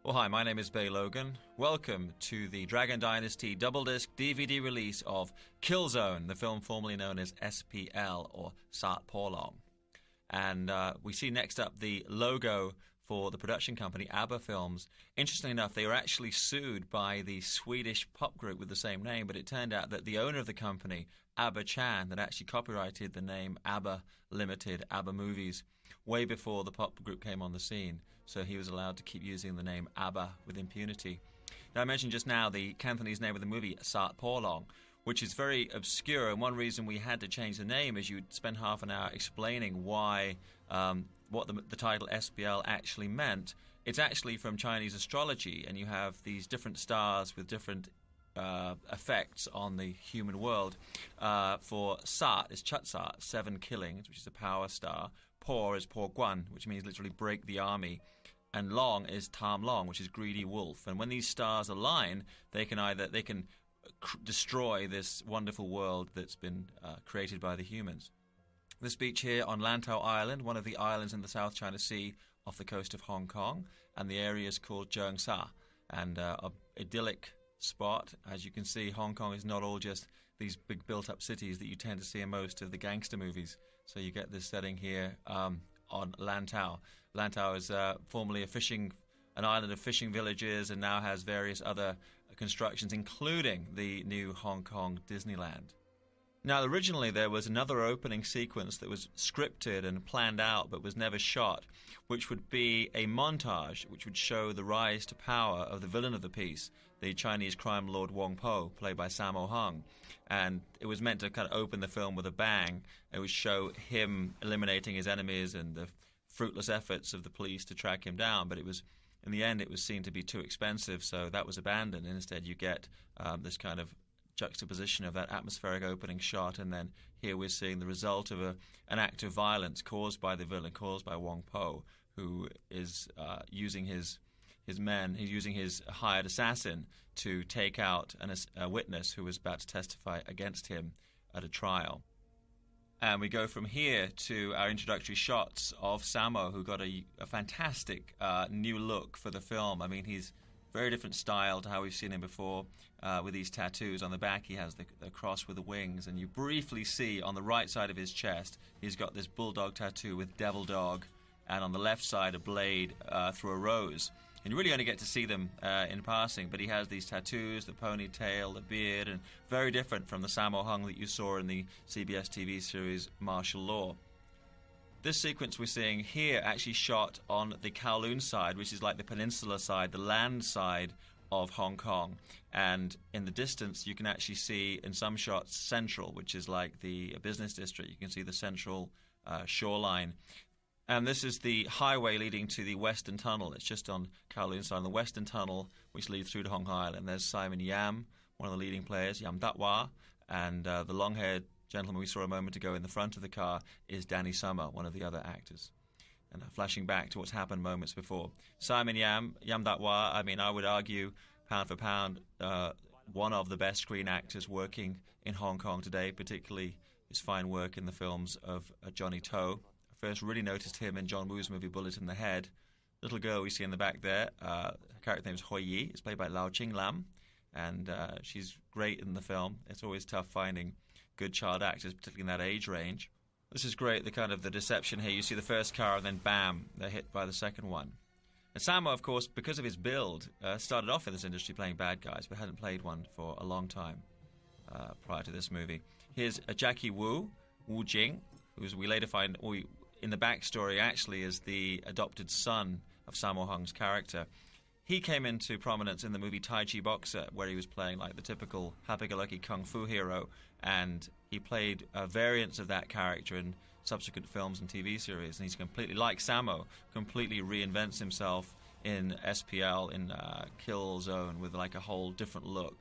Well, hi, my name is Bey Logan. Welcome to the Dragon Dynasty double-disc DVD release of Killzone, the film formerly known as SPL, or Sha Po Lang. And we see next up the logo for the production company, ABBA Films. Interestingly enough, they were actually sued by the Swedish pop group with the same name, but it turned out that the owner of the company, ABBA Chan, had actually copyrighted the name ABBA Limited, ABBA Movies, way before the pop group came on the scene. So he was allowed to keep using the name ABBA with impunity. Now, I mentioned just now the Cantonese name of the movie, Sha Po Lang, which is very obscure, and one reason we had to change the name is you'd spend half an hour explaining why, what the title SPL actually meant. It's actually from Chinese astrology, and you have these different stars with different effects on the human world. For Sat is Chatsat, 7 killings, which is a power star. Po is Po Guan, which means literally break the army. And Long is Tam Long, which is greedy wolf. And when these stars align, they can destroy this wonderful world that's been created by the humans. This beach here on Lantau Island, one of the islands in the South China Sea off the coast of Hong Kong, and the area is called Zhengsha, and a idyllic spot. As you can see, Hong Kong is not all just these big built-up cities that you tend to see in most of the gangster movies. So you get this setting here on Lantau. Lantau is formerly an island of fishing villages, and now has various other constructions, including the new Hong Kong Disneyland. Now, originally there was another opening sequence that was scripted and planned out but was never shot, which would be a montage which would show the rise to power of the villain of the piece, the Chinese crime lord Wong Po, played by Sammo Hung. And it was meant to kind of open the film with a bang. It would show him eliminating his enemies and the fruitless efforts of the police to track him down, but in the end it was seen to be too expensive, so that was abandoned. Instead you get this kind of juxtaposition of that atmospheric opening shot, and then here we're seeing the result of an act of violence caused by the villain, caused by Wong Po, who is using his men, he's using his hired assassin to take out a witness who was about to testify against him at a trial. And we go from here to our introductory shots of Sammo, who got a fantastic new look for the film. I mean, he's very different style to how we've seen him before, with these tattoos. On the back he has the cross with the wings, and you briefly see on the right side of his chest he's got this bulldog tattoo with devil dog, and on the left side a blade through a rose. And you really only get to see them in passing, but he has these tattoos, the ponytail, the beard, and very different from the Sammo Hung that you saw in the CBS TV series Martial Law. This sequence we're seeing here actually shot on the Kowloon side, which is like the peninsula side, the land side of Hong Kong. And in the distance, you can actually see in some shots Central, which is like the business district. You can see the central shoreline. And this is the highway leading to the Western Tunnel. It's just on Kowloon side, on the Western Tunnel, which leads through to Hong Kong Island. There's Simon Yam, one of the leading players, Yam Dat-wah, and the long-haired gentleman we saw a moment ago in the front of the car is Danny Summer, one of the other actors. And flashing back to what's happened moments before. Simon Yam Dat-wah, I mean, I would argue, pound for pound, one of the best screen actors working in Hong Kong today, particularly his fine work in the films of Johnny To. I first really noticed him in John Woo's movie Bullet in the Head. Little girl we see in the back there, her character name is Hui Yi. It's played by Lau Ching Lam, and she's great in the film. It's always tough finding good child actors, particularly in that age range. This is great, the deception here. You see the first car and then bam, they're hit by the second one. And Sammo, of course, because of his build, started off in this industry playing bad guys, but hadn't played one for a long time prior to this movie. Here's Jackie Wu Jing, who we later find in the backstory actually is the adopted son of Sammo Hung's character. He came into prominence in the movie Tai Chi Boxer, where he was playing like the typical happy-go-lucky kung fu hero, and he played variants of that character in subsequent films and TV series. And he's completely, like Sammo, completely reinvents himself in SPL, in Killzone, with like a whole different look.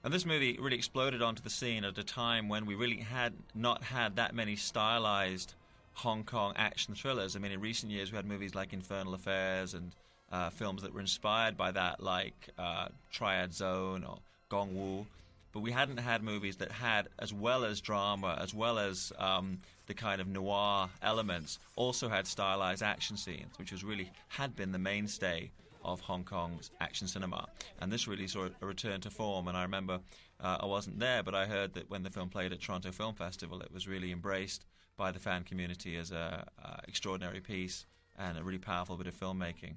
And this movie really exploded onto the scene at a time when we really had not had that many stylized Hong Kong action thrillers. I mean, in recent years we had movies like Infernal Affairs and films that were inspired by that, like Triad Zone or Gong Wu, but we hadn't had movies that had, as well as drama, as well as the kind of noir elements, also had stylized action scenes, which was really had been the mainstay of Hong Kong's action cinema. And this really saw a return to form. And I remember I wasn't there, but I heard that when the film played at Toronto Film Festival, it was really embraced by the fan community as a extraordinary piece and a really powerful bit of filmmaking.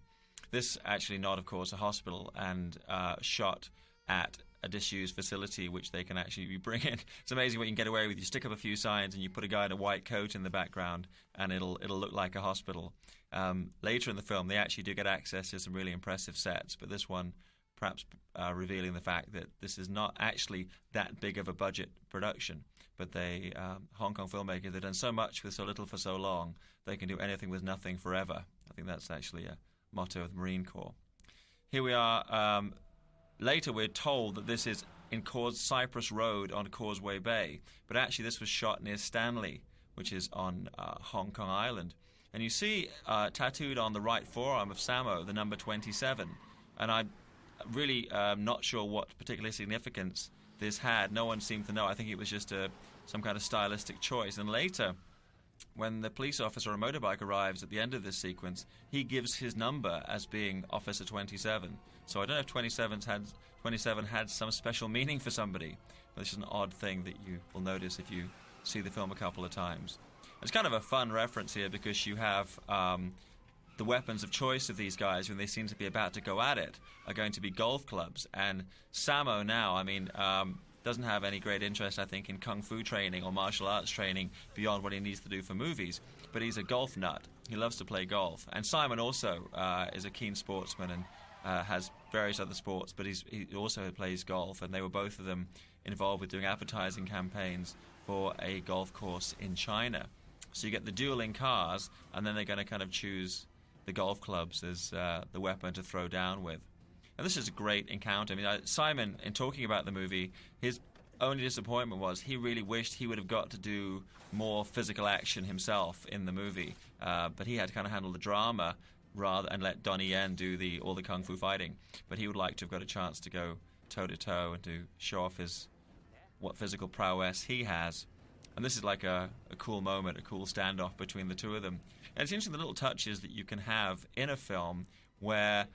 This actually not, of course, a hospital, and shot at a disused facility which they can actually bring in. It's amazing what you can get away with. You stick up a few signs and you put a guy in a white coat in the background and it'll look like a hospital. Later in the film, they actually do get access to some really impressive sets, but this one perhaps revealing the fact that this is not actually that big of a budget production, but they, Hong Kong filmmakers, they've done so much with so little for so long, they can do anything with nothing forever. I think that's actually a motto of the Marine Corps. Here we are. Later we're told that this is in Cypress Road on Causeway Bay, but actually this was shot near Stanley, which is on Hong Kong Island. And you see tattooed on the right forearm of Sammo the number 27. And I'm really not sure what particular significance this had. No one seemed to know. I think it was just some kind of stylistic choice. And later, when the police officer on a motorbike arrives at the end of this sequence, he gives his number as being Officer 27. So I don't know if 27 had some special meaning for somebody. But it's just an odd thing that you will notice if you see the film a couple of times. It's kind of a fun reference here because you have the weapons of choice of these guys when they seem to be about to go at it are going to be golf clubs. And Sammo now, doesn't have any great interest, I think, in kung fu training or martial arts training beyond what he needs to do for movies. But he's a golf nut. He loves to play golf. And Simon also is a keen sportsman and has various other sports, but he also plays golf. And they were both of them involved with doing advertising campaigns for a golf course in China. So you get the dueling cars, and then they're going to kind of choose the golf clubs as the weapon to throw down with. And this is a great encounter. Simon, in talking about the movie, his only disappointment was he really wished he would have got to do more physical action himself in the movie. But he had to kind of handle the drama and let Donnie Yen do all the kung fu fighting. But he would like to have got a chance to go toe-to-toe and to show off what physical prowess he has. And this is like a cool moment, a cool standoff between the two of them. And it's interesting the little touches that you can have in a film where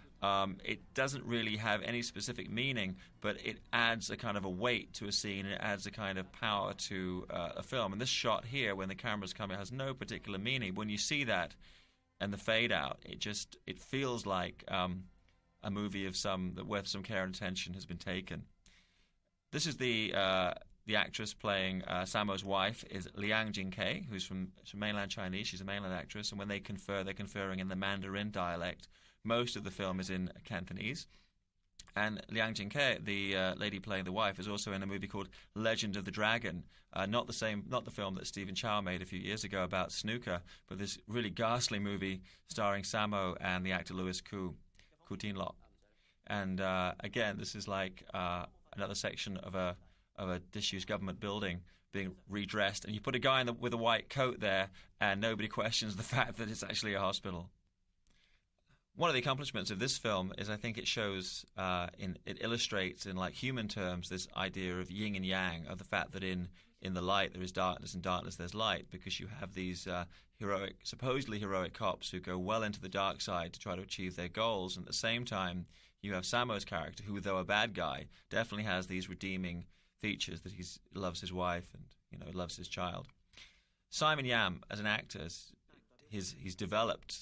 it doesn't really have any specific meaning, but it adds a kind of a weight to a scene, and it adds a kind of power to a film. And this shot here, when the camera's coming, has no particular meaning. When you see that and the fade out, it feels like a movie where some care and attention has been taken. This is the actress playing Sammo's wife is Liang Jingkei, who's from mainland Chinese. She's a mainland actress, and when they confer, they're conferring in the Mandarin dialect. Most of the film is in Cantonese. And Liang Jingkei, the lady playing the wife, is also in a movie called Legend of the Dragon. Not the film that Stephen Chow made a few years ago about snooker, but this really ghastly movie starring Sammo and the actor Louis Koo Tin Lok. And again, this is like another section of a disused government building being redressed, and you put a guy with a white coat there, and nobody questions the fact that it's actually a hospital. One of the accomplishments of this film is I think it shows, it illustrates in like human terms this idea of yin and yang, of the fact that in the light there is darkness, and darkness there's light, because you have these supposedly heroic cops who go well into the dark side to try to achieve their goals, and at the same time you have Sammo's character, who, though a bad guy, definitely has these redeeming features, that he loves his wife and loves his child. Simon Yam, as an actor, he's developed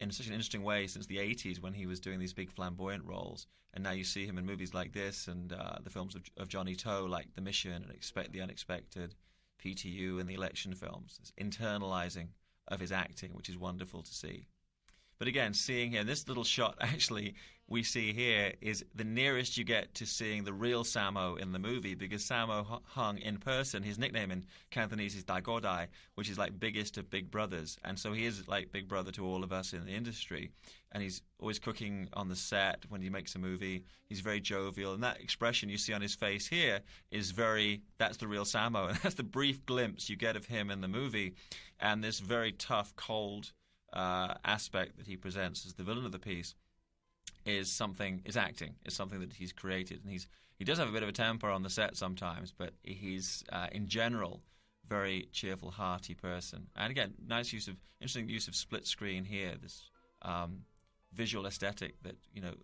in such an interesting way since the 80s, when he was doing these big flamboyant roles, and now you see him in movies like this and the films of Johnny To, like The Mission and Expect the Unexpected, PTU, and the election films. This internalizing of his acting, which is wonderful to see. But again, seeing here, this little shot actually we see here is the nearest you get to seeing the real Sammo in the movie, because Sammo Hung in person, his nickname in Cantonese is Dai Go Dai, which is like biggest of big brothers. And so he is like big brother to all of us in the industry. And he's always cooking on the set when he makes a movie. He's very jovial. And that expression you see on his face here is that's the real Sammo. And that's the brief glimpse you get of him in the movie. And this very tough, cold aspect that he presents as the villain of the piece is acting, is something that he's created. And he does have a bit of a temper on the set sometimes, but he's in general very cheerful, hearty person. And again, interesting use of split screen here. This visual aesthetic that,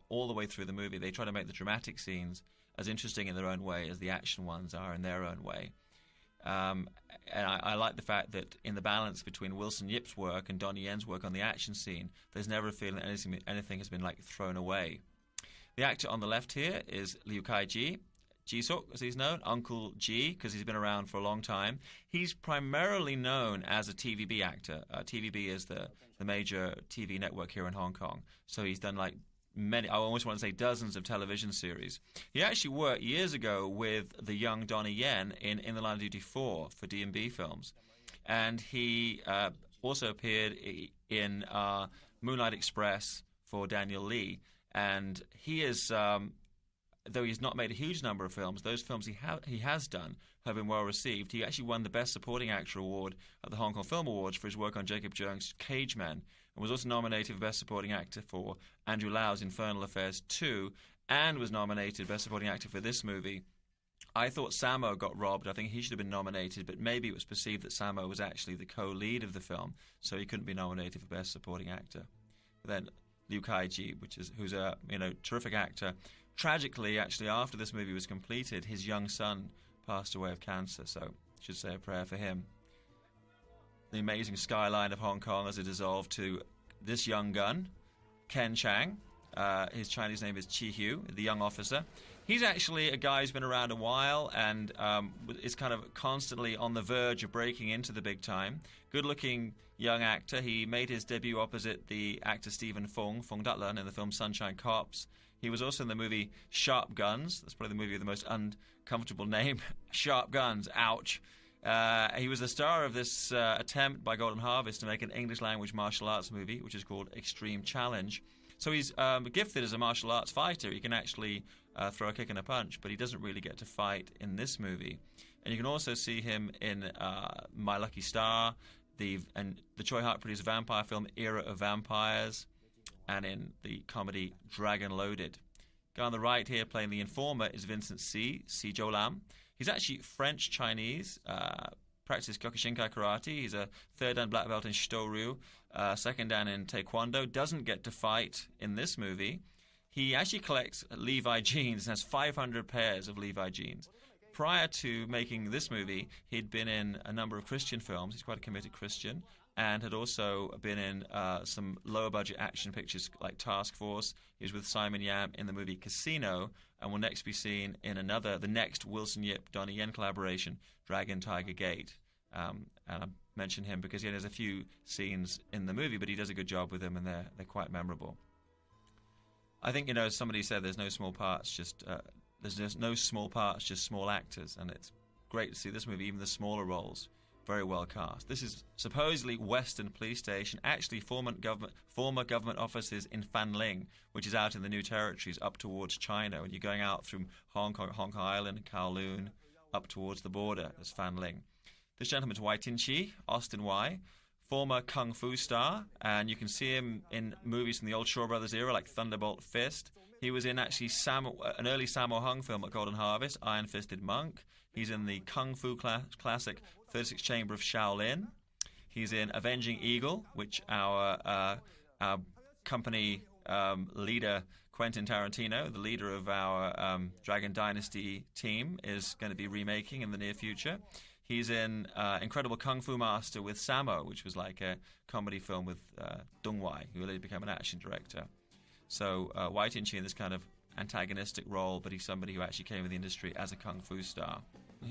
all the way through the movie, they try to make the dramatic scenes as interesting in their own way as the action ones are in their own way. And I like the fact that in the balance between Wilson Yip's work and Donnie Yen's work on the action scene, there's never a feeling that anything has been thrown away. The actor on the left here is Liu Kai-ji, Jisuk, as he's known, Uncle G, because he's been around for a long time. He's primarily known as a TVB actor. TVB is the major TV network here in Hong Kong. So he's done many, I almost want to say dozens of television series. He actually worked years ago with the young Donnie Yen in The Line of Duty 4 for D&B films. And he also appeared in Moonlight Express for Daniel Lee. And he is... though he's not made a huge number of films, those films he has done have been well received. He actually won the Best Supporting Actor award at the Hong Kong Film Awards for his work on Jacob Jones' Cageman, and was also nominated for Best Supporting Actor for Andrew Lau's Infernal Affairs 2, and was nominated Best Supporting Actor for this movie. I thought Sammo got robbed. I think he should have been nominated, but maybe it was perceived that Sammo was actually the co-lead of the film, so he couldn't be nominated for Best Supporting Actor. But then Liu Kai-ji, who's a terrific actor. Tragically, actually, after this movie was completed, his young son passed away of cancer, so I should say a prayer for him. The amazing skyline of Hong Kong as it dissolved to this young gun, Ken Chang. His Chinese name is Chi Hu, the young officer. He's actually a guy who's been around a while and is kind of constantly on the verge of breaking into the big time. Good-looking young actor. He made his debut opposite the actor Stephen Fung Datlan, in the film Sunshine Cops. He was also in the movie Sharp Guns. That's probably the movie with the most uncomfortable name. Sharp Guns, ouch. He was the star of this attempt by Golden Harvest to make an English-language martial arts movie, which is called Extreme Challenge. So he's gifted as a martial arts fighter. He can actually throw a kick and a punch, but he doesn't really get to fight in this movie. And you can also see him in My Lucky Star, the Choi Hart-produced vampire film Era of Vampires, and in the comedy Dragon Loaded. Guy on the right here playing the informer is Vincent Si Jo Lam. He's actually French-Chinese, practices Kyokushinkai karate. He's a third dan black belt in Shito-ryu, second dan in Taekwondo. Doesn't get to fight in this movie. He actually collects Levi jeans and has 500 pairs of Levi jeans. Prior to making this movie, he'd been in a number of Christian films. He's quite a committed Christian, and had also been in some lower-budget action pictures like Task Force. He was with Simon Yam in the movie Casino, and will next be seen in the next Wilson Yip, Donnie Yen collaboration, Dragon Tiger Gate. And I mention him because he has a few scenes in the movie, but he does a good job with them, and they're quite memorable. I think, somebody said there's no small parts, just small actors, and it's great to see this movie, even the smaller roles, very well cast. This is supposedly Western Police Station, actually former government offices in Fanling, which is out in the New Territories up towards China. When you're going out through Hong Kong Island, Kowloon, up towards the border, there's Fanling. This gentleman's Wai Tin-chi, Austin Wai, former kung fu star, and you can see him in movies from the old Shaw Brothers era like Thunderbolt Fist. He was in actually an early Sammo Hung film at Golden Harvest, Iron Fisted Monk. He's in the kung fu classic 36th Chamber of Shaolin. He's in Avenging Eagle, which our company leader, Quentin Tarantino, the leader of our Dragon Dynasty team, is going to be remaking in the near future. He's in Incredible Kung Fu Master with Sammo, which was like a comedy film with Dong Wai, who later became an action director. So Wai Tin-chi in this kind of antagonistic role, but he's somebody who actually came in the industry as a kung fu star.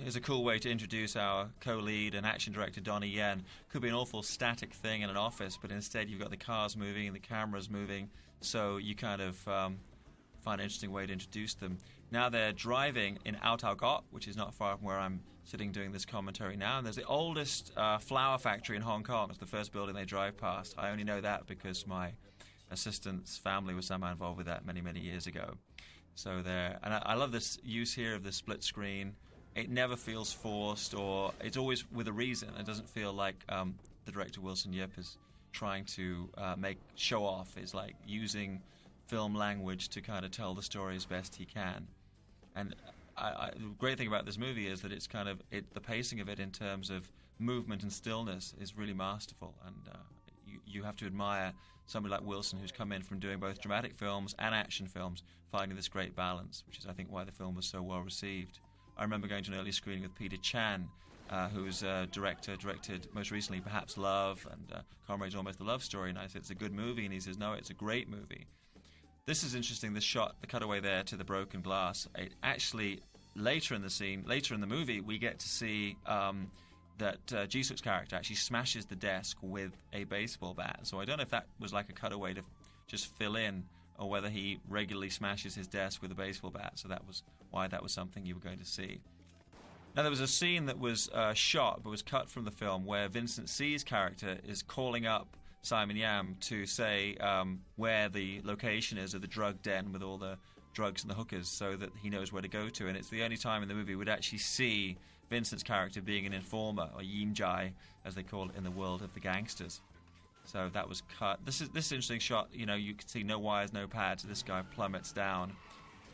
Here's a cool way to introduce our co-lead and action director, Donnie Yen. Could be an awful static thing in an office, but instead you've got the cars moving, the cameras moving, so you kind of find an interesting way to introduce them. Now they're driving in Ao Got, which is not far from where I'm sitting doing this commentary now, and there's the oldest flower factory in Hong Kong. It's the first building they drive past. I only know that because my assistant's family was somehow involved with that many, many years ago. So there, and I love this use here of the split screen. It never feels forced, or it's always with a reason. It doesn't feel like the director Wilson Yip is trying to show off. It's like using film language to kind of tell the story as best he can. And the great thing about this movie is that it's kind of the pacing of it in terms of movement and stillness is really masterful, and you have to admire somebody like Wilson, who's come in from doing both dramatic films and action films, finding this great balance, which is, I think, why the film was so well received. I remember going to an early screening with Peter Chan, who was a director, directed most recently Perhaps Love and Comrades Almost a Love Story, and I said, it's a good movie, and he says, no, it's a great movie. This is interesting, the shot, the cutaway there to the broken glass. It actually, later in the movie, we get to see that Jisuk's character actually smashes the desk with a baseball bat. So I don't know if that was like a cutaway to just fill in, or whether he regularly smashes his desk with a baseball bat. So that was why that was something you were going to see. Now, there was a scene that was shot but was cut from the film where Vincent C's character is calling up Simon Yam to say where the location is of the drug den with all the drugs and the hookers, so that he knows where to go to. And it's the only time in the movie we'd actually see Vincent's character being an informer, or Yimjai, as they call it in the world of the gangsters. So that was cut. This is an interesting shot. You know, you can see no wires, no pads. This guy plummets down.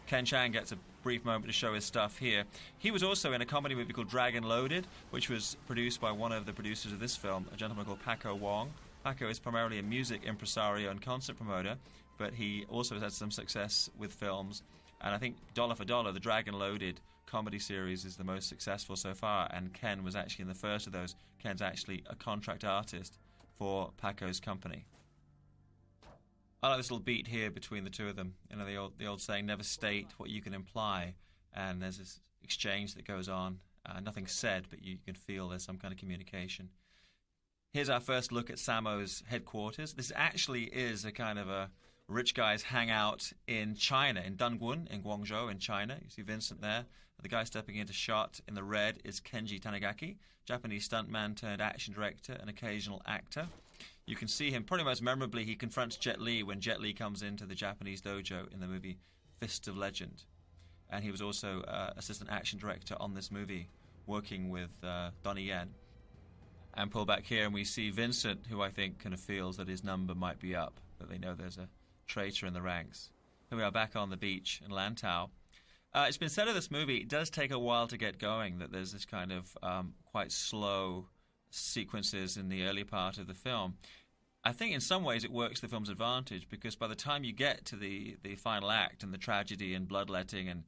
Ken Chang gets a brief moment to show his stuff here. He was also in a comedy movie called Dragon Loaded, which was produced by one of the producers of this film, a gentleman called Paco Wong. Paco is primarily a music impresario and concert promoter, but he also has had some success with films. And I think Dollar for Dollar, the Dragon Loaded comedy series, is the most successful so far, and Ken was actually in the first of those. Ken's actually a contract artist for Paco's company. I like this little beat here between the two of them. You know, the old saying, never state what you can imply. And there's this exchange that goes on. Nothing's said, but you can feel there's some kind of communication. Here's our first look at Samos Headquarters. This actually is a kind of a rich guy's hangout in China, in Dongguan, in Guangzhou, in China. You see Vincent there. The guy stepping into shot in the red is Kenji Tanigaki, Japanese stuntman turned action director and occasional actor. You can see him, probably most memorably, he confronts Jet Li when Jet Li comes into the Japanese dojo in the movie Fist of Legend. And he was also assistant action director on this movie, working with Donnie Yen. And pull back here and we see Vincent, who I think kind of feels that his number might be up, that they know there's a traitor in the ranks. Here we are back on the beach in Lantau. It's been said of this movie, it does take a while to get going, that there's this kind of quite slow sequences in the early part of the film. I think in some ways it works the film's advantage, because by the time you get to the final act and the tragedy and bloodletting, and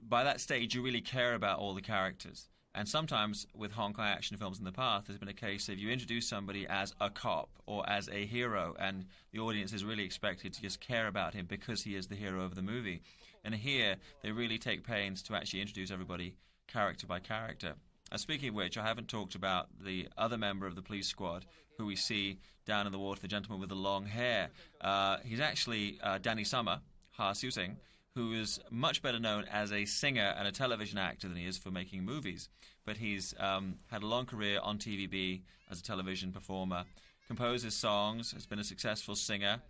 by that stage you really care about all the characters. And sometimes with Hong Kong action films in the past, there's been a case of you introduce somebody as a cop or as a hero, and the audience is really expected to just care about him because he is the hero of the movie. And here, they really take pains to actually introduce everybody character by character. Speaking of which, I haven't talked about the other member of the police squad who we see down in the water, the gentleman with the long hair. He's actually Danny Summer, Ha Siu Sing, who is much better known as a singer and a television actor than he is for making movies. But he's had a long career on TVB as a television performer, composes songs, has been a successful singer,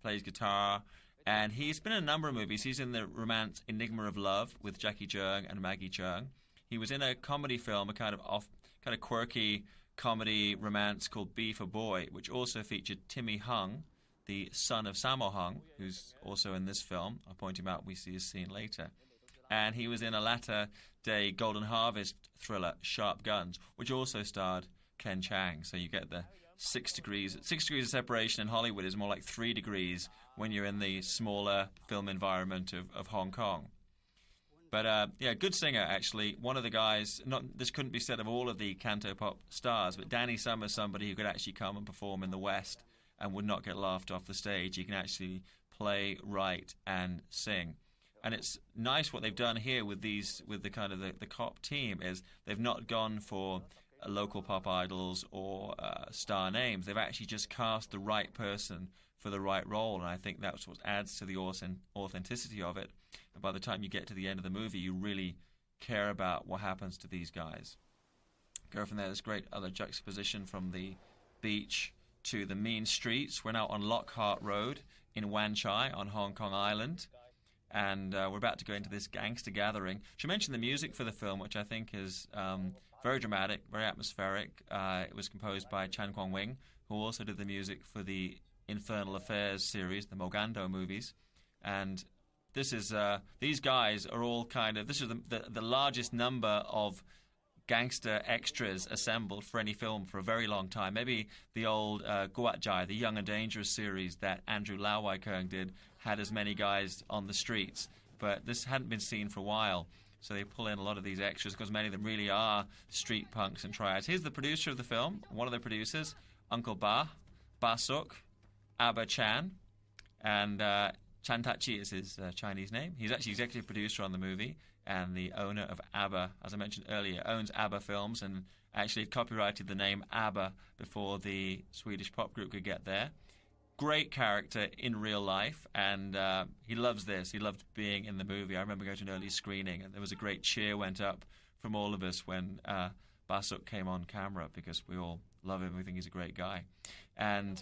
plays guitar, and he's been in a number of movies. He's in the romance Enigma of Love with Jackie Cheung and Maggie Cheung. He was in a comedy film, a kind of quirky comedy romance called B for Boy, which also featured Timmy Hong, the son of Sammo Hung, who's also in this film. I'll point him out, we see his scene later. And he was in a latter-day Golden Harvest thriller, Sharp Guns, which also starred Ken Chang. So you get the 6 degrees. 6 degrees of separation in Hollywood is more like 3 degrees when you're in the smaller film environment of Hong Kong. But, yeah, good singer, actually. One of the guys, this couldn't be said of all of the Cantopop stars, but Danny Summer's somebody who could actually come and perform in the West and would not get laughed off the stage. He can actually play, write, and sing. And it's nice what they've done here with the kind of the cop team is they've not gone for local pop idols or star names. They've actually just cast the right person for the right role, and I think that's what adds to the authenticity of it. And by the time you get to the end of the movie, you really care about what happens to these guys. Go from there. There's great other juxtaposition from the beach to the mean streets. We're now on Lockhart Road in Wan Chai on Hong Kong Island, and we're about to go into this gangster gathering. Should mention the music for the film, which I think is very dramatic, very atmospheric. It was composed by Chan Kwong Wing, who also did the music for the Infernal Affairs series, the Mogando movies. And this is these guys are all kind of, this is the largest number of gangster extras assembled for any film for a very long time. Maybe the old Guat Jai, the Young and Dangerous series that Andrew Lau Wai Keung did, had as many guys on the streets. But this hadn't been seen for a while. So they pull in a lot of these extras because many of them really are street punks and triads. Here's the producer of the film, one of the producers, Uncle Ba Suk, Abba Chan, and Chan Tachi is his Chinese name. He's actually executive producer on the movie and the owner of ABBA, as I mentioned earlier, owns ABBA Films and actually copyrighted the name ABBA before the Swedish pop group could get there. Great character in real life, and he loves this. He loved being in the movie. I remember going to an early screening, and there was a great cheer went up from all of us when Basuk came on camera because we all love him. We think he's a great guy. And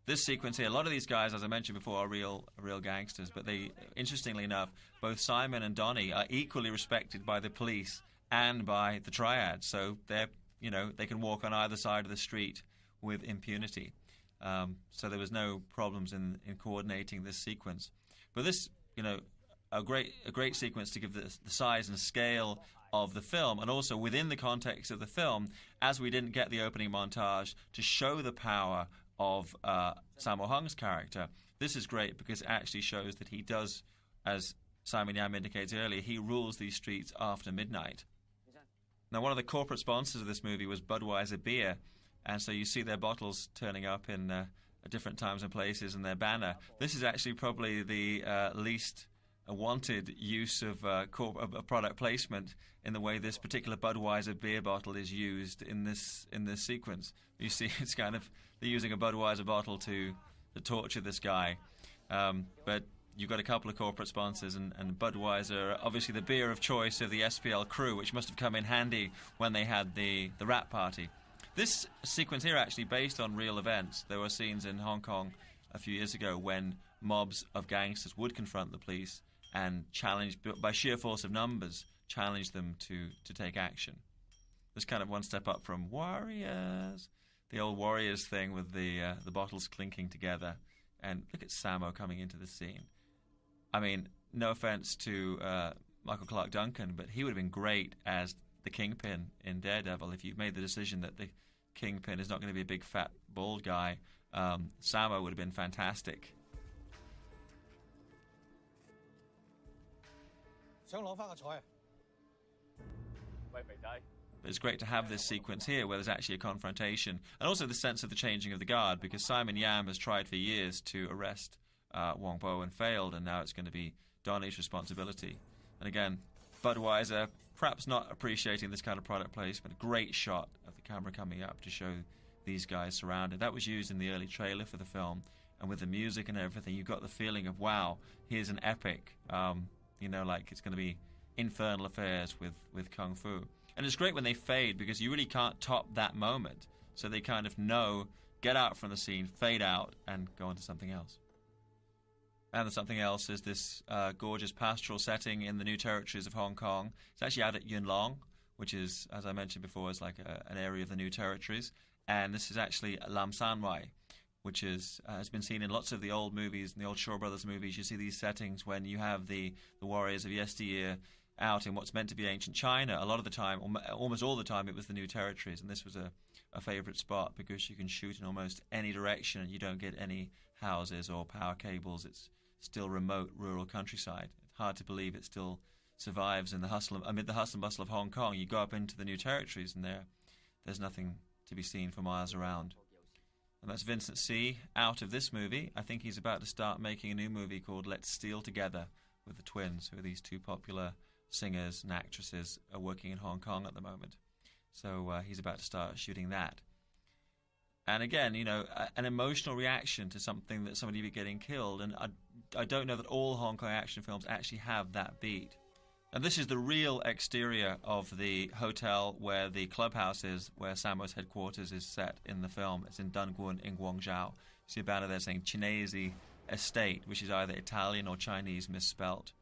this sequence here, a lot of these guys, as I mentioned before, are real gangsters, but they, interestingly enough, both Simon and Donnie are equally respected by the police and by the triad. So they're, they can walk on either side of the street with impunity. So there was no problems in coordinating this sequence. But this, a great sequence to give the size and scale of the film, and also within the context of the film, as we didn't get the opening montage to show the power of Sammo Hung's character. This is great because it actually shows that he does, as Simon Yam indicates earlier, he rules these streets after midnight. Now, one of the corporate sponsors of this movie was Budweiser Beer, and so you see their bottles turning up in at different times and places in their banner. This is actually probably the least wanted use of product placement in the way this particular Budweiser beer bottle is used in this sequence. You see, it's kind of they're using a Budweiser bottle to torture this guy, but you've got a couple of corporate sponsors, and Budweiser, obviously the beer of choice of the SPL crew, which must have come in handy when they had the rap party. This sequence here actually based on real events. There were scenes in Hong Kong a few years ago when mobs of gangsters would confront the police and challenge, by sheer force of numbers, challenge them to take action. This kind of one step up from Warriors, the old Warriors thing with the bottles clinking together. And look at Sammo coming into the scene. I mean, no offense to Michael Clarke Duncan, but he would have been great as the Kingpin in Daredevil. If you've made the decision that the Kingpin is not going to be a big fat bald guy, Sammo would have been fantastic. But it's great to have this sequence here where there's actually a confrontation, and also the sense of the changing of the guard, because Simon Yam has tried for years to arrest Wong Po and failed, and now it's going to be Donnie's responsibility. And again, Budweiser perhaps not appreciating this kind of product placement. A great shot of the camera coming up to show these guys surrounded. That was used in the early trailer for the film, and with the music and everything, you got the feeling of, wow, here's an epic, like it's going to be infernal affairs with Kung Fu. And it's great when they fade, because you really can't top that moment. So they kind of know, get out from the scene, fade out, and go on to something else. And the something else is this gorgeous pastoral setting in the New Territories of Hong Kong. It's actually out at Yuen Long, which is, as I mentioned before, is like an area of the New Territories. And this is actually Lam San Wai, which has been seen in lots of the old movies, in the old Shaw Brothers movies. You see these settings when you have the warriors of yesteryear out in what's meant to be ancient China. A lot of the time, almost all the time, it was the New Territories, and this was a favourite spot because you can shoot in almost any direction and you don't get any houses or power cables. It's still remote rural countryside. It's hard to believe it still survives in amid the hustle and bustle of Hong Kong. You go up into the New Territories and there's nothing to be seen for miles around. And that's Vincent C. out of this movie. I think he's about to start making a new movie called Let's Steal Together with the twins, who are these two popular singers and actresses are working in Hong Kong at the moment. So he's about to start shooting that. And again, an emotional reaction to something that somebody be getting killed. And I don't know that all Hong Kong action films actually have that beat. And this is the real exterior of the hotel where the clubhouse is, where Samos Headquarters is set in the film. It's in Dun Kwun in Guangzhou. You see a banner there saying Chinese Estate, which is either Italian or Chinese misspelt.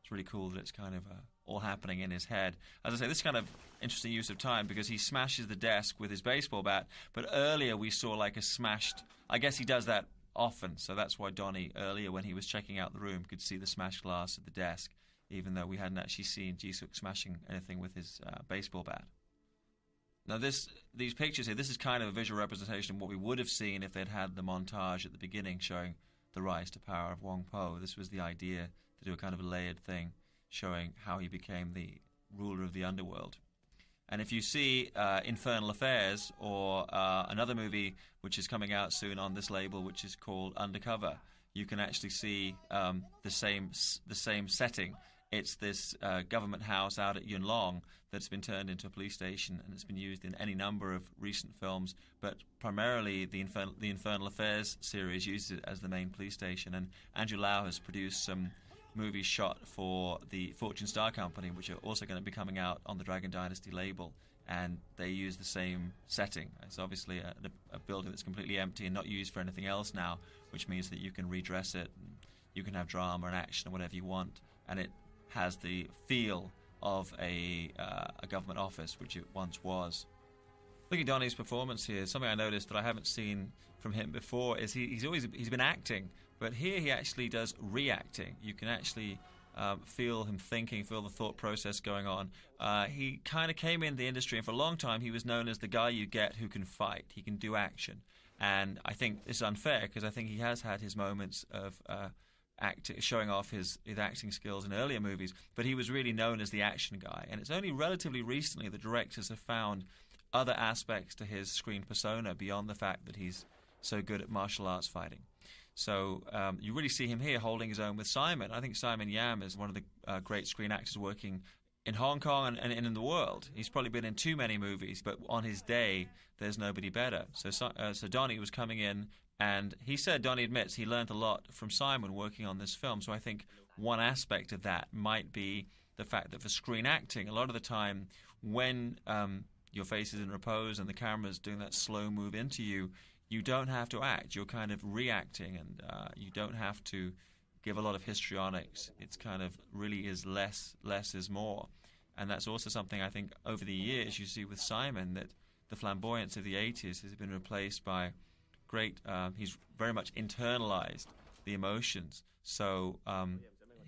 It's really cool that it's kind of all happening in his head. As I say, this is kind of interesting use of time because he smashes the desk with his baseball bat, but earlier we saw like a smashed... I guess he does that often, so that's why Donnie, earlier when he was checking out the room, could see the smashed glass of the desk. even though we hadn't actually seen Ji-suk smashing anything with his baseball bat. Now, these pictures here, this is kind of a visual representation of what we would have seen if they'd had the montage at the beginning showing the rise to power of Wong Po. This was the idea to do a kind of a layered thing showing how he became the ruler of the underworld. And if you see Infernal Affairs or another movie which is coming out soon on this label, which is called Undercover, you can actually see the same setting. It's this government house out at Yuen Long that's been turned into a police station, and it's been used in any number of recent films, but primarily the Infernal Affairs series uses it as the main police station. And Andrew Lau has produced some movies shot for the Fortune Star Company, which are also going to be coming out on the Dragon Dynasty label, and they use the same setting. It's obviously a building that's completely empty and not used for anything else now, which means that you can redress it, and you can have drama and action and whatever you want, and it has the feel of a government office, which it once was. Looking at Donnie's performance here, something I noticed that I haven't seen from him before is he's been acting, but here he actually does reacting. You can actually feel him thinking, feel the thought process going on. He kind of came in the industry, and for a long time he was known as the guy you get who can fight. He can do action, and I think it's unfair because I think he has had his moments of showing off his acting skills in earlier movies, but he was really known as the action guy. And it's only relatively recently that directors have found other aspects to his screen persona beyond the fact that he's so good at martial arts fighting. So you really see him here holding his own with Simon. I think Simon Yam is one of the great screen actors working in Hong Kong and in the world. He's probably been in too many movies, but on his day, there's nobody better. So Donnie was coming in, and he said, Donnie admits, he learned a lot from Simon working on this film. So I think one aspect of that might be the fact that for screen acting, a lot of the time when your face is in repose and the camera's doing that slow move into you, you don't have to act. You're kind of reacting, and you don't have to give a lot of histrionics. It's kind of really is less is more. And that's also something I think over the years you see with Simon, that the flamboyance of the 80s has been replaced by he's very much internalized the emotions. So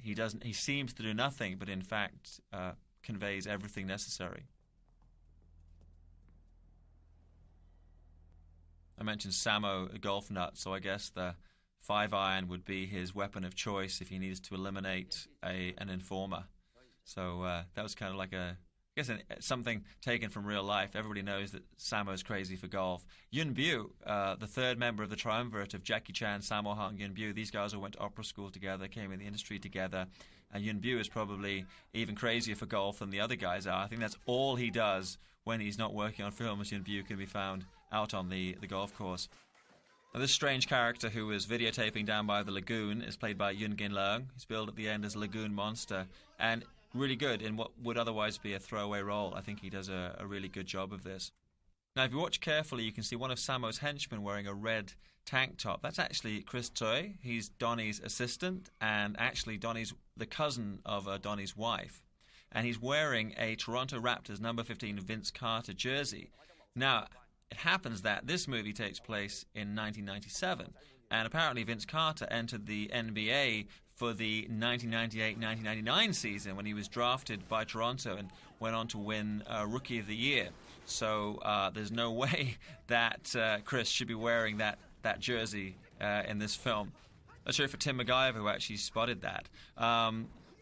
he seems to do nothing, but in fact conveys everything necessary. I mentioned Sammo, a golf nut, so I guess the 5-iron would be his weapon of choice if he needs to eliminate an informer. So that was kind of like something taken from real life. Everybody knows that Sammo's crazy for golf. Yuen Bu, the third member of the triumvirate of Jackie Chan, Sammo Hung, Yuen Bu, these guys all went to opera school together, came in the industry together, and Yuen Bu is probably even crazier for golf than the other guys are. I think that's all he does when he's not working on films. Yuen Bu can be found out on the golf course. Now, this strange character who was videotaping down by the lagoon is played by Yun Gin Leung. He's billed at the end as a lagoon monster, and really good in what would otherwise be a throwaway role. I think he does a really good job of this. Now, if you watch carefully, you can see one of Sammo's henchmen wearing a red tank top. That's actually Chris Tsui. He's Donnie's assistant, and actually Donnie's the cousin of Donnie's wife. And he's wearing a Toronto Raptors number 15 Vince Carter jersey. Now, it happens that this movie takes place in 1997, and apparently Vince Carter entered the NBA for the 1998-1999 season when he was drafted by Toronto and went on to win Rookie of the Year. So there's no way that Chris should be wearing that jersey in this film. Let's show it for Tim McGyver, who actually spotted that.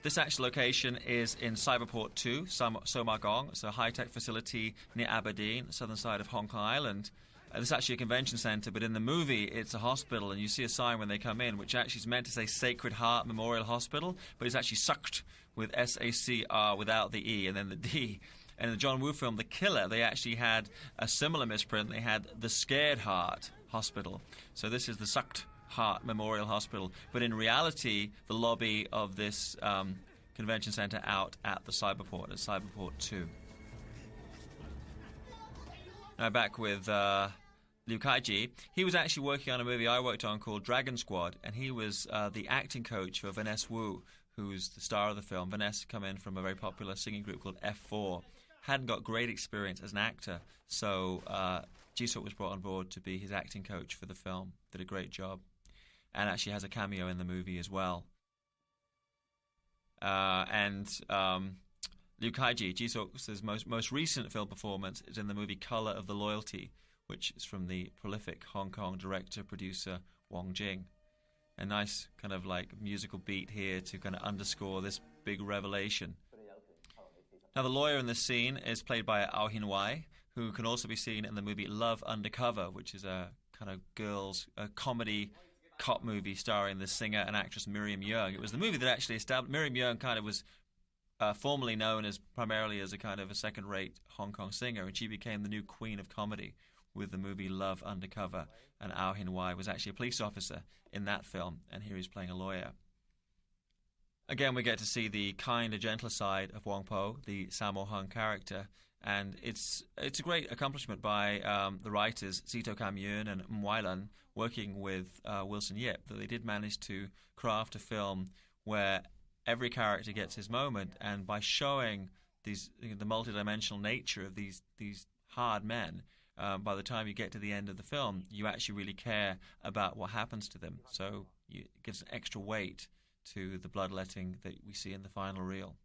This actual location is in Cyberport 2, Sammo Hung. It's a high-tech facility near Aberdeen, the southern side of Hong Kong Island. This is actually a convention centre, but in the movie it's a hospital, and you see a sign when they come in, which actually is meant to say Sacred Heart Memorial Hospital, but it's actually sucked with S-A-C-R without the E and then the D. And in the John Woo film, The Killer, they actually had a similar misprint. They had the Scared Heart Hospital. So this is the Sucked Heart Memorial Hospital, but in reality, the lobby of this convention centre out at the Cyberport, at Cyberport 2. Now back with Liu Kaiji. He was actually working on a movie I worked on called Dragon Squad, and he was the acting coach for Vanessa Wu, who's the star of the film. Vanessa come in from a very popular singing group called F4. Hadn't got great experience as an actor, so Ji-suk was brought on board to be his acting coach for the film. Did a great job, and actually has a cameo in the movie as well. and Liu Kaiji, Ji Seok's most recent film performance is in the movie Color of the Loyalty, which is from the prolific Hong Kong director-producer Wong Jing. A nice kind of like musical beat here to kind of underscore this big revelation. Now, the lawyer in this scene is played by Ao Hin Wai, who can also be seen in the movie Love Undercover, which is a kind of comedy cop movie starring the singer and actress Miriam Yeung. It was the movie that actually established Miriam Yeung. Kind of was formerly known as primarily as a kind of a second-rate Hong Kong singer, and she became the new queen of comedy with the movie Love Undercover. And Ao Hin Wai was actually a police officer in that film, and here he's playing a lawyer. Again, we get to see the kinder, gentler side of Wong Po, the Sammo Hung character, and it's a great accomplishment by the writers Zito Kam Yun and Mwailan, working with Wilson Yip, that they did manage to craft a film where every character gets his moment, and by showing the multidimensional nature of these hard men, by the time you get to the end of the film, you actually really care about what happens to them. So it gives an extra weight to the bloodletting that we see in the final reel.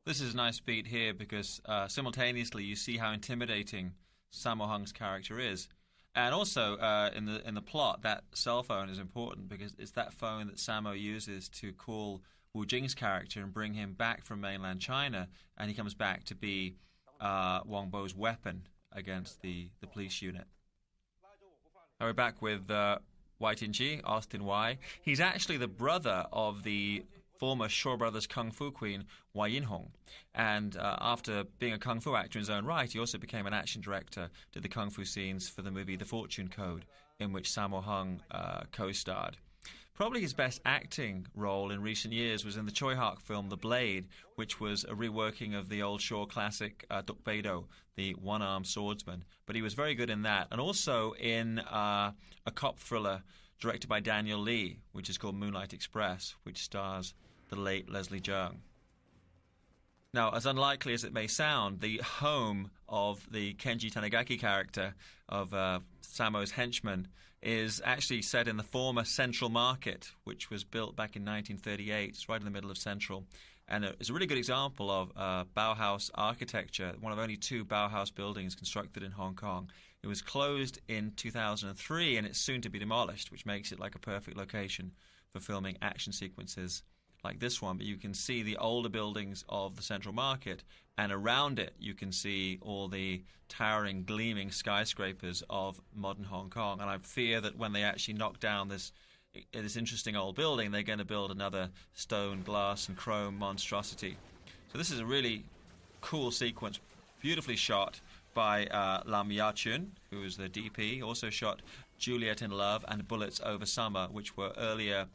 This is a nice beat here because simultaneously you see how intimidating Sammo Hung's character is. And also in the plot, that cell phone is important because it's that phone that Sammo uses to call Wu Jing's character and bring him back from mainland China, and he comes back to be Wong Po's weapon against the police unit. Now we're back with Wai Tin-chi, Austin Wai. He's actually the brother of the former Shaw Brothers Kung Fu queen, Wai Yin-hong. And after being a Kung Fu actor in his own right, he also became an action director, did the Kung Fu scenes for the movie The Fortune Code, in which Sammo Hung co-starred. Probably his best acting role in recent years was in the Choi Hark film The Blade, which was a reworking of the old Shaw classic Duk Beidou, the one-armed swordsman. But he was very good in that. And also in a cop thriller directed by Daniel Lee, which is called Moonlight Express, which stars the late Leslie Cheung. Now, as unlikely as it may sound, the home of the Kenji Tanigaki character of Samo's henchman is actually set in the former Central Market, which was built back in 1938. It's right in the middle of Central. And it's a really good example of Bauhaus architecture, one of only 2 Bauhaus buildings constructed in Hong Kong. It was closed in 2003, and it's soon to be demolished, which makes it like a perfect location for filming action sequences like this one. But you can see the older buildings of the Central Market, and around it you can see all the towering, gleaming skyscrapers of modern Hong Kong. And I fear that when they actually knock down this interesting old building, they're going to build another stone, glass and chrome monstrosity. So this is a really cool sequence, beautifully shot by Lam Ya-chun, who was the DP. Also shot Juliet in Love and Bullets Over Summer, which were earlier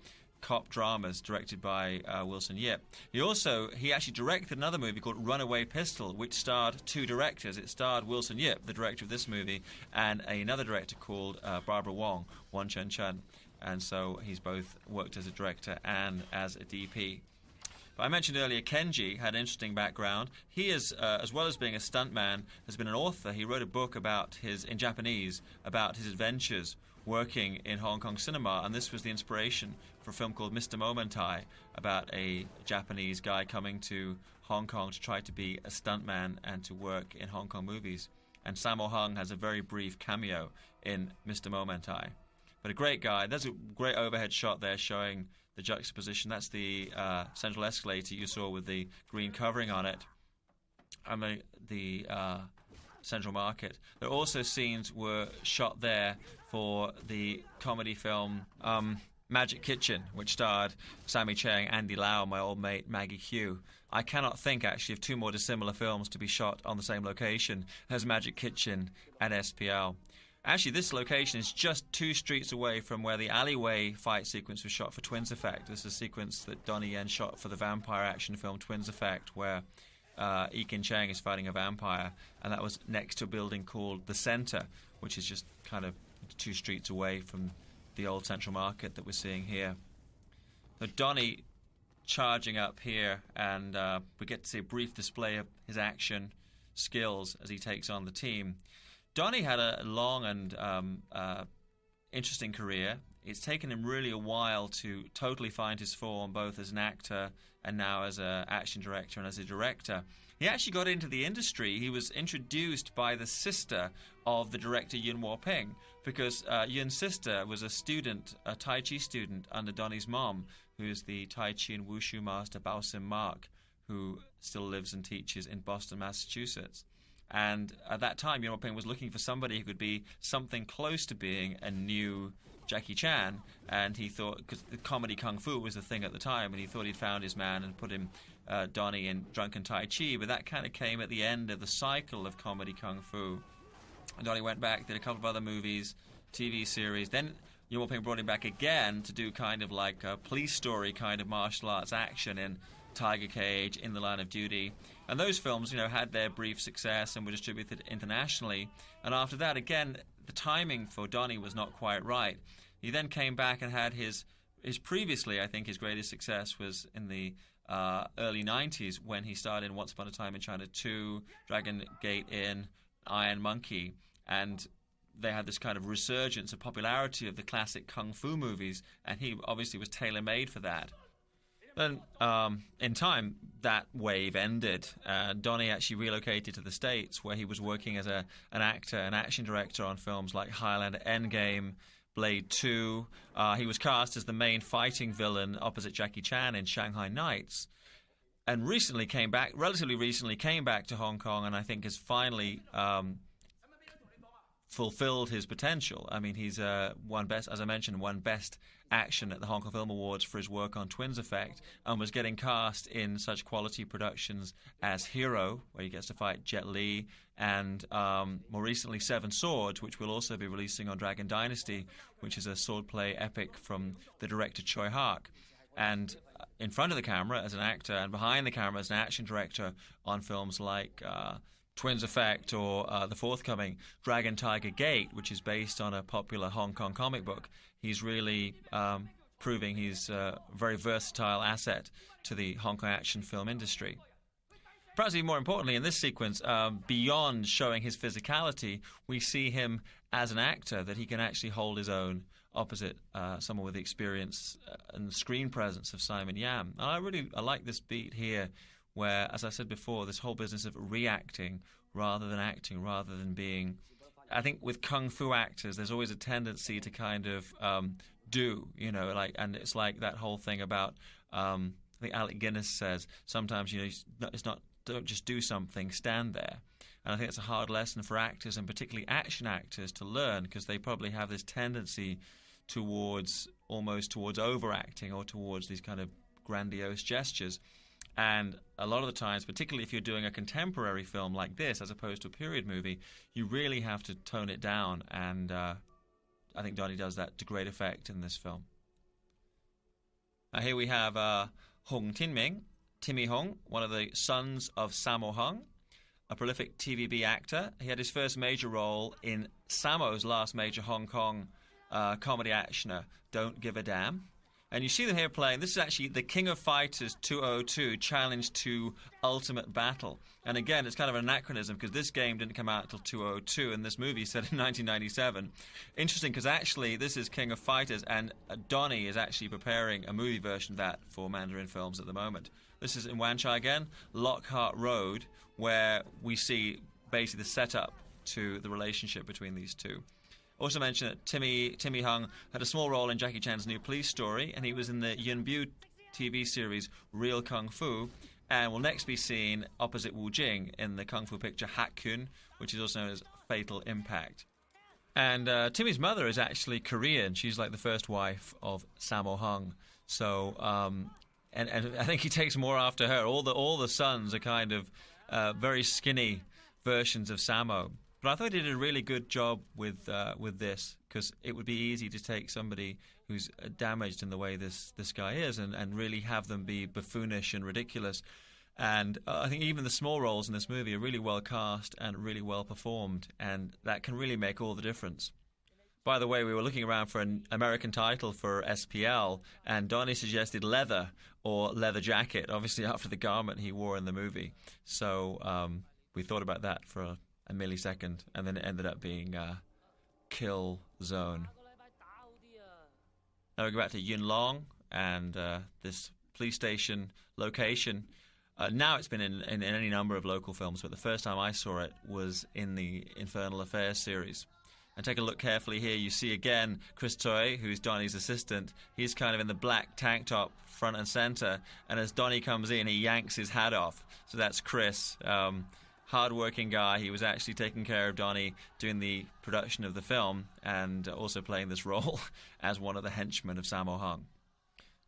cop dramas directed by Wilson Yip. He actually directed another movie called Runaway Pistol, which starred 2 directors. It starred Wilson Yip, the director of this movie, and another director called Barbara Wong, Wan Chen Chen. And so he's both worked as a director and as a DP. But I mentioned earlier Kenji had an interesting background. He is, as well as being a stuntman, has been an author. He wrote a book in Japanese about his adventures working in Hong Kong cinema, and this was the inspiration for a film called Mr. Momentai, about a Japanese guy coming to Hong Kong to try to be a stuntman and to work in Hong Kong movies. And Sammo Hung has a very brief cameo in Mr. Momentai. But a great guy. There's a great overhead shot there showing the juxtaposition. That's the central escalator you saw with the green covering on it, and the Central Market. There are also scenes were shot there for the comedy film Magic Kitchen, which starred Sammy Cheng, Andy Lau, and my old mate Maggie Poon. I cannot think actually of 2 more dissimilar films to be shot on the same location as Magic Kitchen and SPL. Actually, this location is just 2 streets away from where the alleyway fight sequence was shot for Twins Effect. This is a sequence that Donnie Yen shot for the vampire action film Twins Effect, where Ekin Cheng is fighting a vampire, and that was next to a building called The Centre, which is just kind of 2 streets away from the old Central Market that we're seeing here. So Donnie charging up here, and we get to see a brief display of his action skills as he takes on the team. Donnie had a long and interesting career it's taken him really a while to totally find his form, both as an actor and now as an action director and as a director. He actually got into the industry. He was introduced by the sister of the director Yuen Woo-ping, because Yuen's sister was a student, a Tai Chi student under Donnie's mom, who is the Tai Chi and Wushu master Bao Sim Mark, who still lives and teaches in Boston, Massachusetts. And at that time, Yuen Woo-ping was looking for somebody who could be something close to being a new Jackie Chan, and he thought, because the comedy kung fu was the thing at the time, and he thought he'd found his man and put him, Donnie, in Drunken Tai Chi, but that kind of came at the end of the cycle of comedy kung fu. And Donnie went back, did a couple of other movies, TV series, then Yuen Woo-ping brought him back again to do kind of like a police story kind of martial arts action in Tiger Cage, In the Line of Duty. And those films, had their brief success and were distributed internationally. And after that, again, the timing for Donnie was not quite right. He then came back and had his previously, I think his greatest success was in the early 90s when he starred in Once Upon a Time in China 2, Dragon Gate Inn, Iron Monkey, and they had this kind of resurgence of popularity of the classic kung fu movies, and he obviously was tailor-made for that. Then, in time, that wave ended. Donnie actually relocated to the States, where he was working as an actor, an action director on films like Highlander Endgame, Blade 2. He was cast as the main fighting villain opposite Jackie Chan in Shanghai Nights. And relatively recently came back to Hong Kong, and I think has finally fulfilled his potential. I mean, he's won Best Action at the Hong Kong Film Awards for his work on Twins Effect, and was getting cast in such quality productions as Hero, where he gets to fight Jet Li, and more recently Seven Swords, which will also be releasing on Dragon Dynasty, which is a swordplay epic from the director Choi Hark. And in front of the camera as an actor, and behind the camera as an action director on films like Twins Effect, or the forthcoming Dragon Tiger Gate, which is based on a popular Hong Kong comic book. He's really proving he's a very versatile asset to the Hong Kong action film industry. Perhaps even more importantly, in this sequence, beyond showing his physicality, we see him as an actor, that he can actually hold his own opposite someone with the experience and screen presence of Simon Yam. And I like this beat here, where, as I said before, this whole business of reacting rather than acting, rather than being... I think with kung fu actors, there's always a tendency to kind of and it's like that whole thing about, I think Alec Guinness says, sometimes, don't just do something, stand there. And I think it's a hard lesson for actors, and particularly action actors, to learn, because they probably have this tendency towards overacting, or towards these kind of grandiose gestures. And a lot of the times, particularly if you're doing a contemporary film like this as opposed to a period movie, you really have to tone it down, and I think Donnie does that to great effect in this film. Here we have Hung Tin-ming, Timmy Hong, one of the sons of Sammo Hung, a prolific TVB actor. He had his first major role in Sammo's last major Hong Kong comedy actioner, Don't Give a Damn. And you see them here playing. This is actually the King of Fighters 202 Challenge to Ultimate Battle. And again, it's kind of an anachronism, because this game didn't come out until 202, and this movie set in 1997. Interesting, because actually this is King of Fighters, and Donnie is actually preparing a movie version of that for Mandarin Films at the moment. This is in Wan Chai again, Lockhart Road, where we see basically the setup to the relationship between these two. Also mentioned that Timmy Hong had a small role in Jackie Chan's new police story, and he was in the Yuen Bu TV series Real Kung Fu, and will next be seen opposite Wu Jing in the kung fu picture Hat Kun, which is also known as Fatal Impact. And Timmy's mother is actually Korean. She's like the first wife of Sammo Hung. So, and I think he takes more after her. All the sons are kind of very skinny versions of Sammo. But I thought he did a really good job with this, because it would be easy to take somebody who's damaged in the way this guy is, and really have them be buffoonish and ridiculous. And I think even the small roles in this movie are really well cast and really well performed, and that can really make all the difference. By the way, we were looking around for an American title for SPL, and Donnie suggested leather or leather jacket, obviously after the garment he wore in the movie. So we thought about that for a millisecond, and then it ended up being Kill Zone. Now we go back to Yuen Long and this police station location. Now it's been in any number of local films, but the first time I saw it was in the Infernal Affairs series. And take a look carefully here. You see again Chris Tsui, who's Donnie's assistant. He's kind of in the black tank top, front and center. And as Donnie comes in, he yanks his hat off. So that's Chris. Hard-working guy. He was actually taking care of Donnie doing the production of the film and also playing this role as one of the henchmen of Sammo Hung.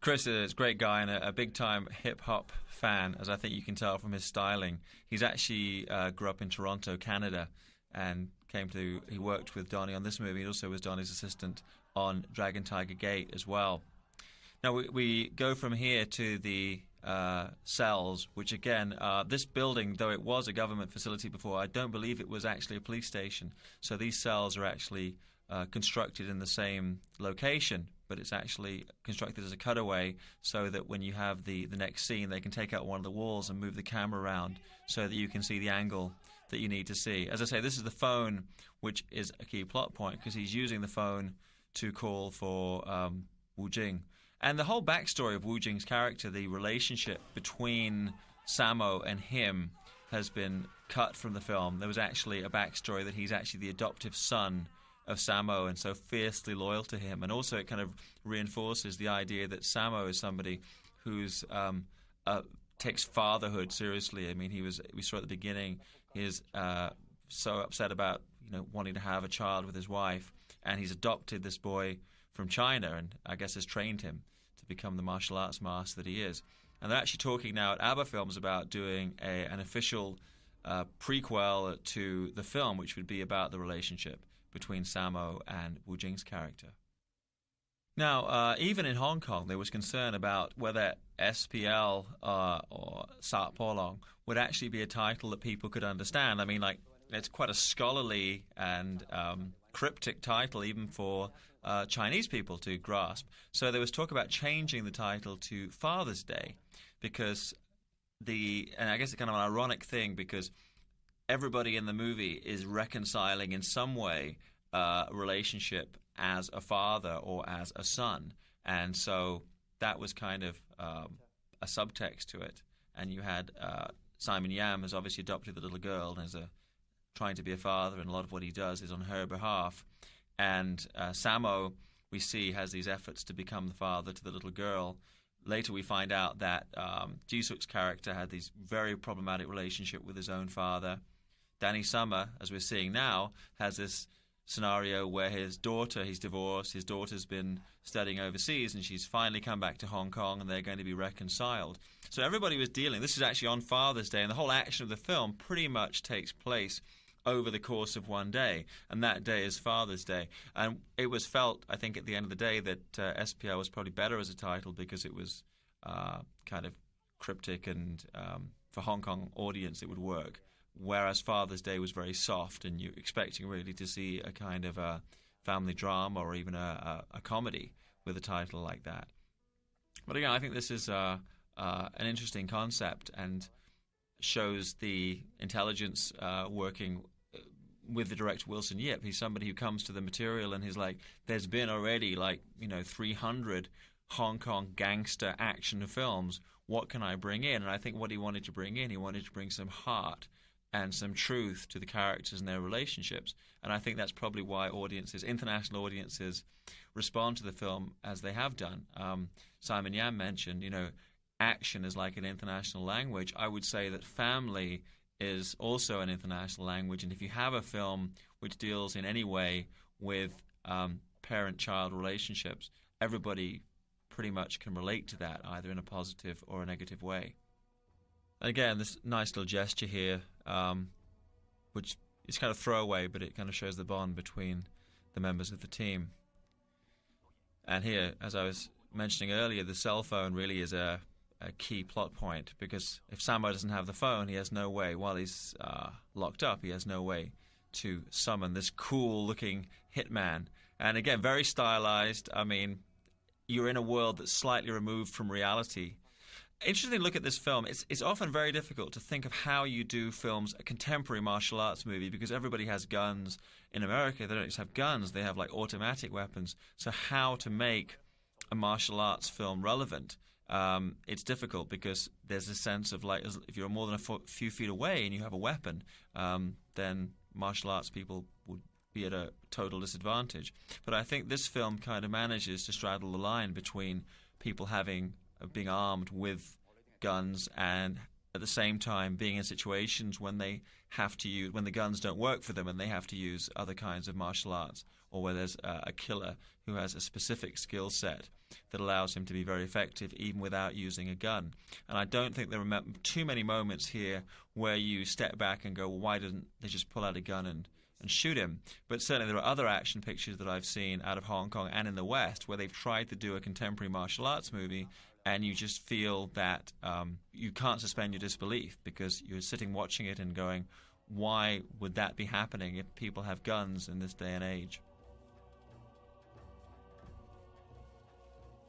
Chris is a great guy and a big-time hip-hop fan, as I think you can tell from his styling. He's actually grew up in Toronto, Canada, and he worked with Donnie on this movie. He also was Donnie's assistant on Dragon Tiger Gate as well. Now we go from here to the cells, which again, this building, though it was a government facility before, I don't believe it was actually a police station. So these cells are actually constructed in the same location, but it's actually constructed as a cutaway so that when you have the next scene, they can take out one of the walls and move the camera around so that you can see the angle that you need to see. As I say, this is the phone, which is a key plot point because he's using the phone to call for Wu Jing. And the whole backstory of Wu Jing's character, the relationship between Sammo and him, has been cut from the film. There was actually a backstory that he's actually the adoptive son of Sammo and so fiercely loyal to him. And also it kind of reinforces the idea that Sammo is somebody who's takes fatherhood seriously. I mean, we saw at the beginning, he's so upset about wanting to have a child with his wife, and he's adopted this boy from China and I guess has trained him to become the martial arts master that he is. And they're actually talking now at ABBA Films about doing an official prequel to the film, which would be about the relationship between Sammo and Wu Jing's character. Now, even in Hong Kong, there was concern about whether SPL or Sha Po Lang would actually be a title that people could understand. I mean, it's quite a scholarly and cryptic title even for Chinese people to grasp. So there was talk about changing the title to Father's Day because and I guess it's kind of an ironic thing because everybody in the movie is reconciling in some way a relationship as a father or as a son. And so that was kind of a subtext to it. And you had Simon Yam has obviously adopted the little girl and is trying to be a father, and a lot of what he does is on her behalf. And Sammo, we see, has these efforts to become the father to the little girl. Later we find out that Ji-suk's character had this very problematic relationship with his own father. Danny Summer, as we're seeing now, has this scenario where he's divorced, his daughter's been studying overseas, and she's finally come back to Hong Kong, and they're going to be reconciled. So everybody was this is actually on Father's Day, and the whole action of the film pretty much takes place over the course of one day, and that day is Father's Day. And it was felt, I think, at the end of the day that SPL was probably better as a title because it was kind of cryptic, and for Hong Kong audience it would work. Whereas Father's Day was very soft, and you're expecting really to see a kind of a family drama or even a comedy with a title like that. But again, I think this is an interesting concept and shows the intelligence working with the director Wilson Yip. He's somebody who comes to the material and he's like, there's been already 300 Hong Kong gangster action films. What can I bring in? And I think what he wanted to bring in, he wanted to bring some heart and some truth to the characters and their relationships. And I think that's probably why international audiences, respond to the film as they have done. Simon Yam mentioned, action is like an international language. I would say that family is also an international language. And if you have a film which deals in any way with parent-child relationships, everybody pretty much can relate to that, either in a positive or a negative way. Again, this nice little gesture here, which is kind of throwaway, but it kind of shows the bond between the members of the team. And here, as I was mentioning earlier, the cell phone really is a key plot point, because if Sammo doesn't have the phone, he has no way, while he's locked up, he has no way to summon this cool-looking hitman. And again, very stylized. I mean, you're in a world that's slightly removed from reality. Interesting to look at this film. It's often very difficult to think of how you do films, a contemporary martial arts movie, because everybody has guns. In America, they don't just have guns, they have like automatic weapons. So how to make a martial arts film relevant, it's difficult because there's a sense of like, if you're more than a few feet away and you have a weapon, then martial arts people would be at a total disadvantage. But I think this film kind of manages to straddle the line between people being armed with guns and at the same time being in situations when they have to use, when the guns don't work for them and they have to use other kinds of martial arts, or where there's a killer who has a specific skill set that allows him to be very effective even without using a gun. And I don't think there are too many moments here where you step back and go, well, why didn't they just pull out a gun and shoot him? But certainly there are other action pictures that I've seen out of Hong Kong and in the West where they've tried to do a contemporary martial arts movie, and you just feel that you can't suspend your disbelief because you're sitting watching it and going, why would that be happening if people have guns in this day and age?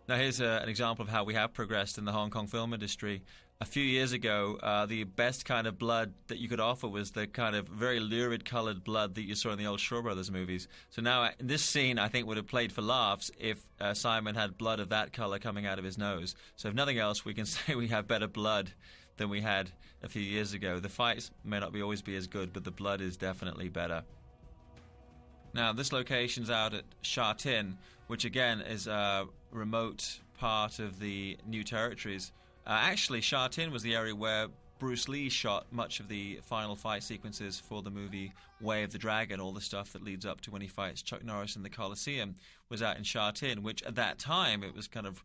Now here's an example of how we have progressed in the Hong Kong film industry. A few years ago, the best kind of blood that you could offer was the kind of very lurid coloured blood that you saw in the old Shaw Brothers movies. So now, this scene, I think, would have played for laughs if Simon had blood of that colour coming out of his nose. So if nothing else, we can say we have better blood than we had a few years ago. The fights may not always be as good, but the blood is definitely better. Now, this location's out at Sha Tin, which again is a remote part of the New Territories. Actually, Sha Tin was the area where Bruce Lee shot much of the final fight sequences for the movie Way of the Dragon. All the stuff that leads up to when he fights Chuck Norris in the Coliseum was out in Sha Tin, which at that time it was kind of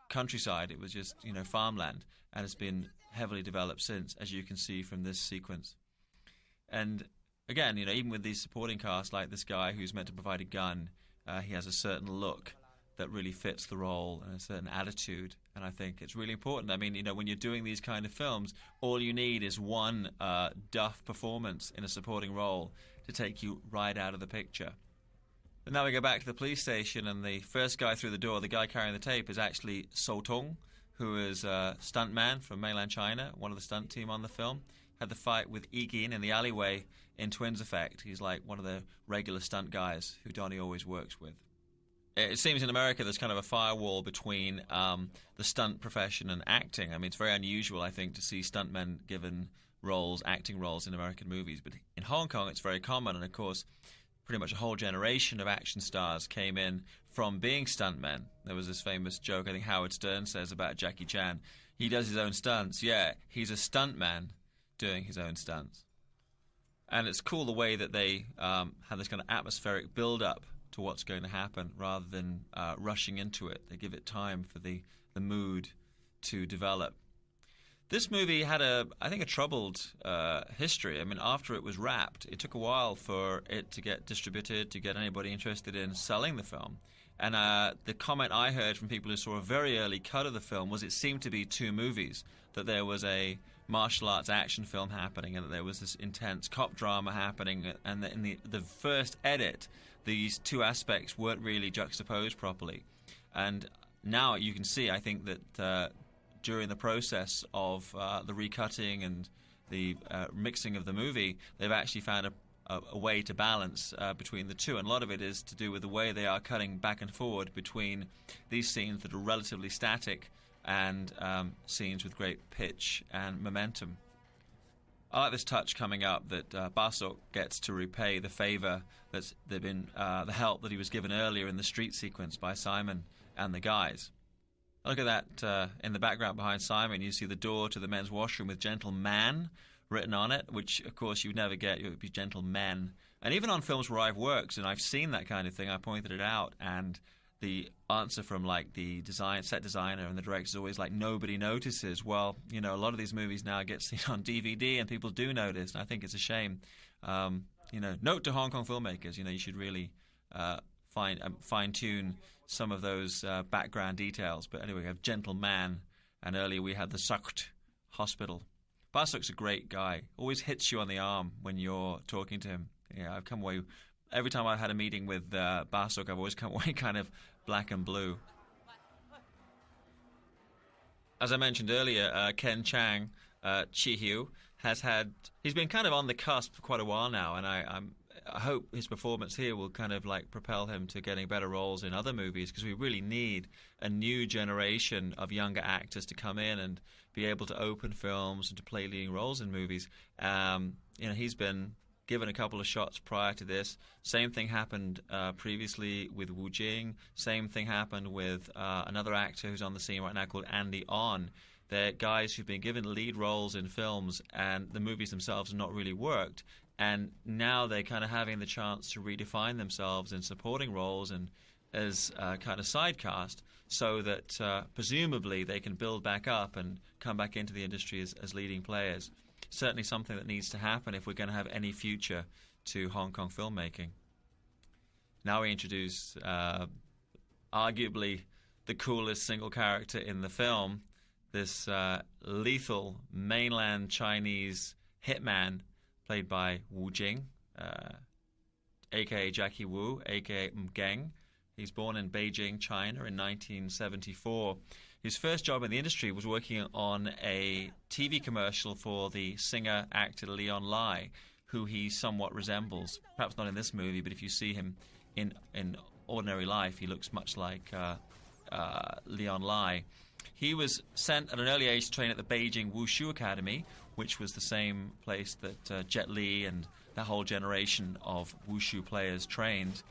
countryside. It was just, farmland, and it's been heavily developed since, as you can see from this sequence. And again, even with these supporting cast, like this guy who's meant to provide a gun, he has a certain look that really fits the role and a certain attitude, and I think it's really important. I mean, when you're doing these kind of films, all you need is one duff performance in a supporting role to take you right out of the picture. But now we go back to the police station, and the first guy through the door, the guy carrying the tape, is actually So Tung, who is a stuntman from mainland China, one of the stunt team on the film. Had the fight with Egin in the alleyway in Twins Effect. He's like one of the regular stunt guys who Donnie always works with. It seems in America there's kind of a firewall between the stunt profession and acting. I mean, it's very unusual, I think, to see stuntmen given roles, acting roles in American movies. But in Hong Kong, it's very common. And, of course, pretty much a whole generation of action stars came in from being stuntmen. There was this famous joke, I think Howard Stern says, about Jackie Chan. He does his own stunts. Yeah, he's a stuntman doing his own stunts. And it's cool the way that they have this kind of atmospheric build-up to what's going to happen rather than rushing into it. They give it time for the mood to develop. This movie had I think a troubled history. I mean, after it was wrapped, it took a while for it to get distributed, to get anybody interested in selling the film. And the comment I heard from people who saw a very early cut of the film was it seemed to be two movies, that there was a martial arts action film happening and that there was this intense cop drama happening, and that in the first edit, these two aspects weren't really juxtaposed properly. And now you can see, I think, that during the process of the recutting and the mixing of the movie, they've actually found a way to balance between the two. And a lot of it is to do with the way they are cutting back and forward between these scenes that are relatively static and scenes with great pitch and momentum. I like this touch coming up that Basok gets to repay the favour that's been the help that he was given earlier in the street sequence by Simon and the guys. Look at that in the background behind Simon. You see the door to the men's washroom with "Gentleman" written on it, which of course you'd never get. It would be "Gentlemen." And even on films where I've worked and I've seen that kind of thing, I pointed it out, and the answer from like the set designer and the director is always like, nobody notices. Well, a lot of these movies now get seen on DVD and people do notice, and I think it's a shame. Note to Hong Kong filmmakers, you should really fine-tune some of those background details. But anyway, we have "Gentleman," and earlier we had the Sukt Hospital. Basok's a great guy. Always hits you on the arm when you're talking to him. Yeah, I've come away... Every time I've had a meeting with Basok, I've always come away kind of black and blue. As I mentioned earlier, Ken Chang, Chi Hu, he's been kind of on the cusp for quite a while now, and I hope his performance here will kind of like propel him to getting better roles in other movies, because we really need a new generation of younger actors to come in and be able to open films and to play leading roles in movies. He's been given a couple of shots prior to this. Same thing happened previously with Wu Jing. Same thing happened with another actor who's on the scene right now called Andy On. They're guys who've been given lead roles in films, and the movies themselves have not really worked. And now they're kind of having the chance to redefine themselves in supporting roles and as kind of side cast, so that presumably they can build back up and come back into the industry as leading players. Certainly something that needs to happen if we're going to have any future to Hong Kong filmmaking. Now we introduce arguably the coolest single character in the film, this lethal mainland Chinese hitman played by Wu Jing, a.k.a. Jackie Wu, a.k.a. Kang. He's born in Beijing, China in 1974. His first job in the industry was working on a TV commercial for the singer-actor Leon Lai, who he somewhat resembles. Perhaps not in this movie, but if you see him in ordinary life, he looks much like Leon Lai. He was sent at an early age to train at the Beijing Wushu Academy, which was the same place that Jet Li and that whole generation of Wushu players trained.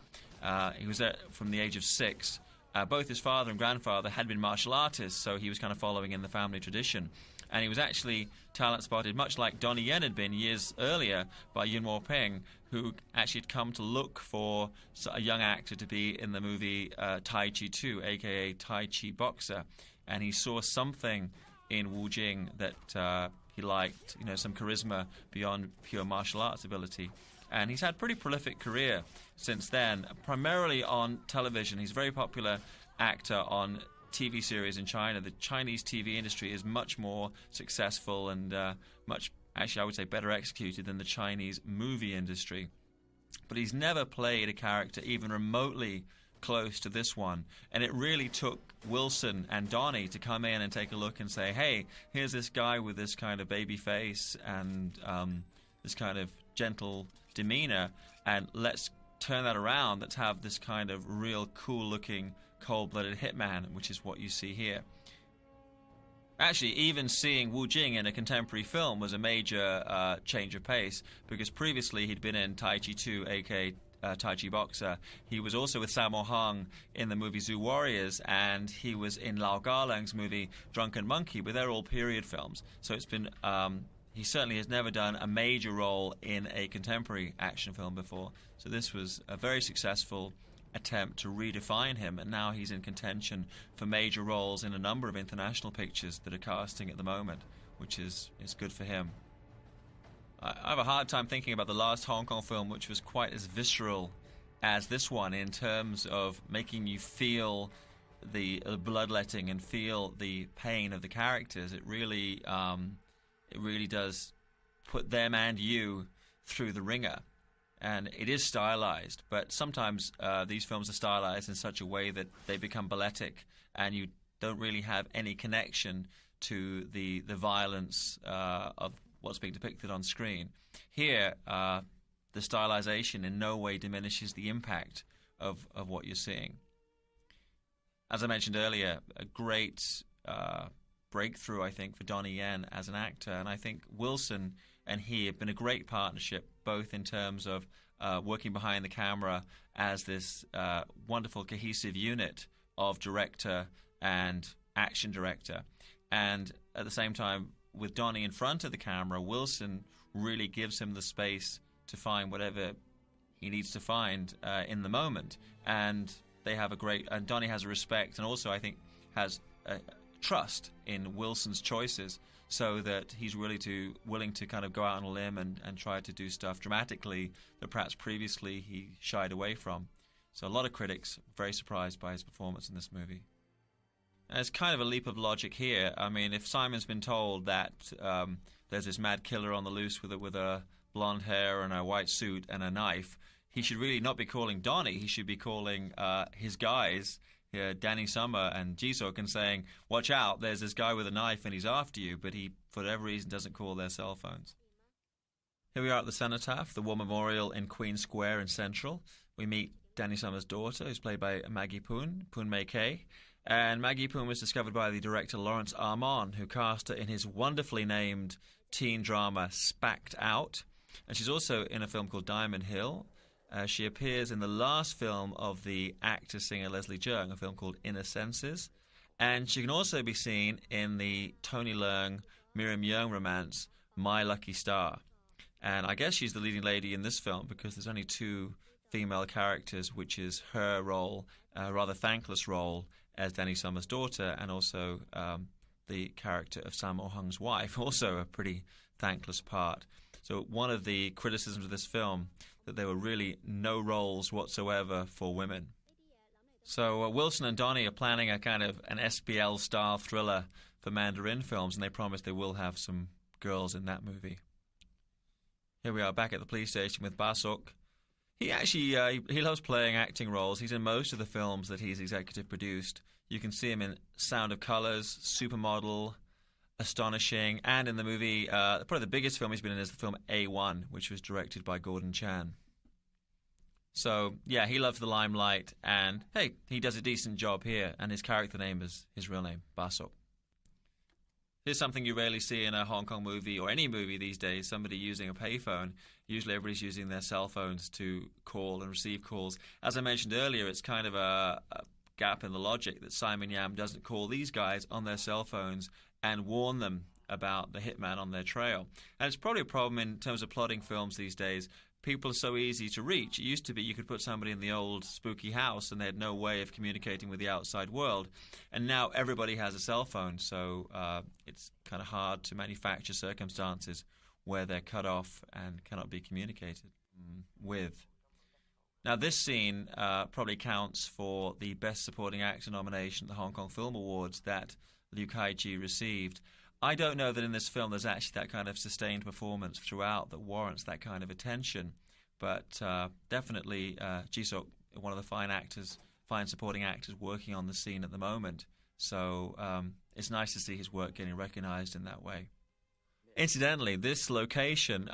He was there from the age of 6. Both his father and grandfather had been martial artists, so he was kind of following in the family tradition. And he was actually talent spotted, much like Donnie Yen had been years earlier by Yuen Woo-ping, who actually had come to look for a young actor to be in the movie Tai Chi 2, a.k.a. Tai Chi Boxer. And he saw something in Wu Jing that he liked, some charisma beyond pure martial arts ability. And he's had a pretty prolific career since then, primarily on television. He's a very popular actor on TV series in China. The Chinese TV industry is much more successful and much, actually I would say, better executed than the Chinese movie industry. But he's never played a character even remotely close to this one, and it really took Wilson and Donnie to come in and take a look and say, hey, here's this guy with this kind of baby face and this kind of gentle demeanor, and let's turn that around. Let's have this kind of real cool-looking, cold-blooded hitman, which is what you see here. Actually, even seeing Wu Jing in a contemporary film was a major change of pace, because previously he'd been in Tai Chi 2, a.k.a. Tai Chi Boxer. He was also with Sammo Hung in the movie Zoo Warriors, and he was in Lau Garlang's movie Drunken Monkey, but they're all period films. So it's been he certainly has never done a major role in a contemporary action film before. So this was a very successful attempt to redefine him, and now he's in contention for major roles in a number of international pictures that are casting at the moment, which is good for him. I have a hard time thinking about the last Hong Kong film which was quite as visceral as this one in terms of making you feel the bloodletting and feel the pain of the characters. It really does put them and you through the ringer. And it is stylized, but sometimes these films are stylized in such a way that they become balletic and you don't really have any connection to the violence of what's being depicted on screen. Here, the stylization in no way diminishes the impact of what you're seeing. As I mentioned earlier, a great breakthrough, I think, for Donnie Yen as an actor, and I think Wilson and he have been a great partnership, both in terms of working behind the camera as this wonderful cohesive unit of director and action director, and at the same time, with Donnie in front of the camera, Wilson really gives him the space to find whatever he needs to find in the moment. And they have and Donnie has a respect and also, I think, has a trust in Wilson's choices, so that he's really willing to kind of go out on a limb and try to do stuff dramatically that perhaps previously he shied away from. So a lot of critics very surprised by his performance in this movie. And it's kind of a leap of logic here. I mean, if Simon's been told that there's this mad killer on the loose with a blonde hair and a white suit and a knife, he should really not be calling Donnie. He should be calling his guys, Danny Summer and Jisuk, and saying, watch out, there's this guy with a knife and he's after you, but he, for whatever reason, doesn't call their cell phones. Here we are at the Cenotaph, the War Memorial in Queen Square in Central. We meet Danny Summer's daughter, who's played by Maggie Poon, Poon Mei Kay. And Maggie Poon was discovered by the director Lawrence Armon, who cast her in his wonderfully named teen drama Spacked Out. And she's also in a film called Diamond Hill. She appears in the last film of the actor-singer Leslie Cheung, a film called Inner Senses. And she can also be seen in the Tony Leung, Miriam Yeung romance, My Lucky Star. And I guess she's the leading lady in this film because there's only two female characters, which is her role, a rather thankless role as Danny Summer's daughter, and also the character of Sammo Hung's wife, also a pretty thankless part. So one of the criticisms of this film, that there were really no roles whatsoever for women. So Wilson and Donnie are planning a kind of an SPL-style thriller for Mandarin Films, and they promise they will have some girls in that movie. Here we are back at the police station with Basuk. He actually he loves playing acting roles. He's in most of the films that he's executive produced. You can see him in Sound of Colours, Supermodel, Astonishing, and in the movie, probably the biggest film he's been in is the film A1, which was directed by Gordon Chan. So, yeah, he loves the limelight, and, hey, he does a decent job here, and his character name is his real name, Basuk. Here's something you rarely see in a Hong Kong movie or any movie these days, somebody using a payphone. Usually everybody's using their cell phones to call and receive calls. As I mentioned earlier, it's kind of a gap in the logic that Simon Yam doesn't call these guys on their cell phones and warn them about the hitman on their trail. And it's probably a problem in terms of plotting films these days. People are so easy to reach. It used to be you could put somebody in the old spooky house and they had no way of communicating with the outside world. And now everybody has a cell phone, so it's kind of hard to manufacture circumstances where they're cut off and cannot be communicated with. Now, this scene probably counts for the Best Supporting Actor nomination at the Hong Kong Film Awards that Liu Kai-ji received. I don't know that in this film there's actually that kind of sustained performance throughout that warrants that kind of attention, but definitely Ji-suk, one of the fine supporting actors working on the scene at the moment. So it's nice to see his work getting recognized in that way. Incidentally, this location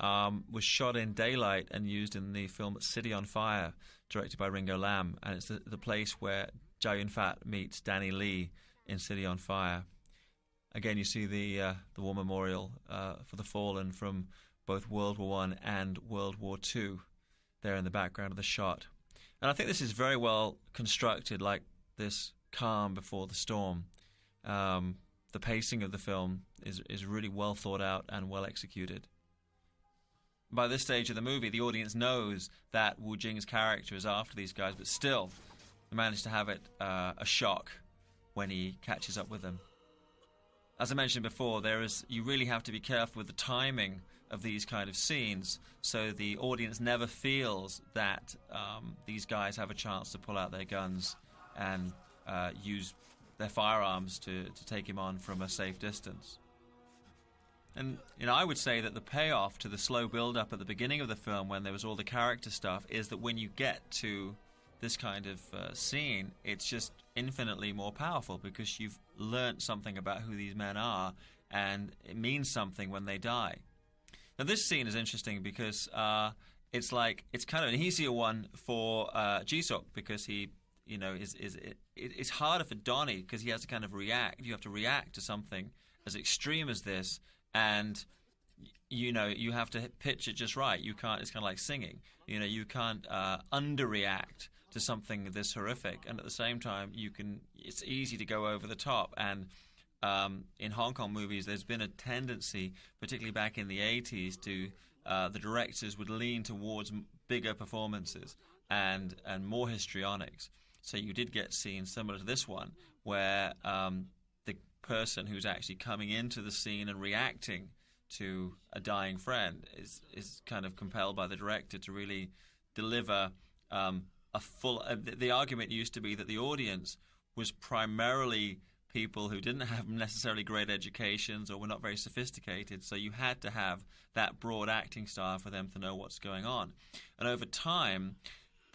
was shot in daylight and used in the film City on Fire, directed by Ringo Lam, and it's the place where Chow Yun-fat meets Danny Lee in City on Fire. Again, you see the War Memorial for the fallen from both World War I and World War II there in the background of the shot. And I think this is very well constructed, like this calm before the storm. The pacing of the film is really well thought out and well executed. By this stage of the movie, the audience knows that Wu Jing's character is after these guys, but still they manage to have it a shock when he catches up with them. As I mentioned before, you really have to be careful with the timing of these kind of scenes so the audience never feels that these guys have a chance to pull out their guns and use their firearms to take him on from a safe distance. And I would say that the payoff to the slow build-up at the beginning of the film when there was all the character stuff is that when you get to this kind of scene, it's just infinitely more powerful because you've learnt something about who these men are, and it means something when they die. Now, this scene is interesting because it's kind of an easier one for Ji-suk because he, it's harder for Donnie because he has to kind of react. You have to react to something as extreme as this, and you have to pitch it just right. You can't. It's kind of like singing. You can't underreact to something this horrific, and at the same time, it's easy to go over the top. And in Hong Kong movies, there's been a tendency, particularly back in the 80s, to the directors would lean towards bigger performances and more histrionics. So you did get scenes similar to this one, where the person who's actually coming into the scene and reacting to a dying friend is kind of compelled by the director to really deliver a full. The argument used to be that the audience was primarily people who didn't have necessarily great educations or were not very sophisticated, so you had to have that broad acting style for them to know what's going on. And over time,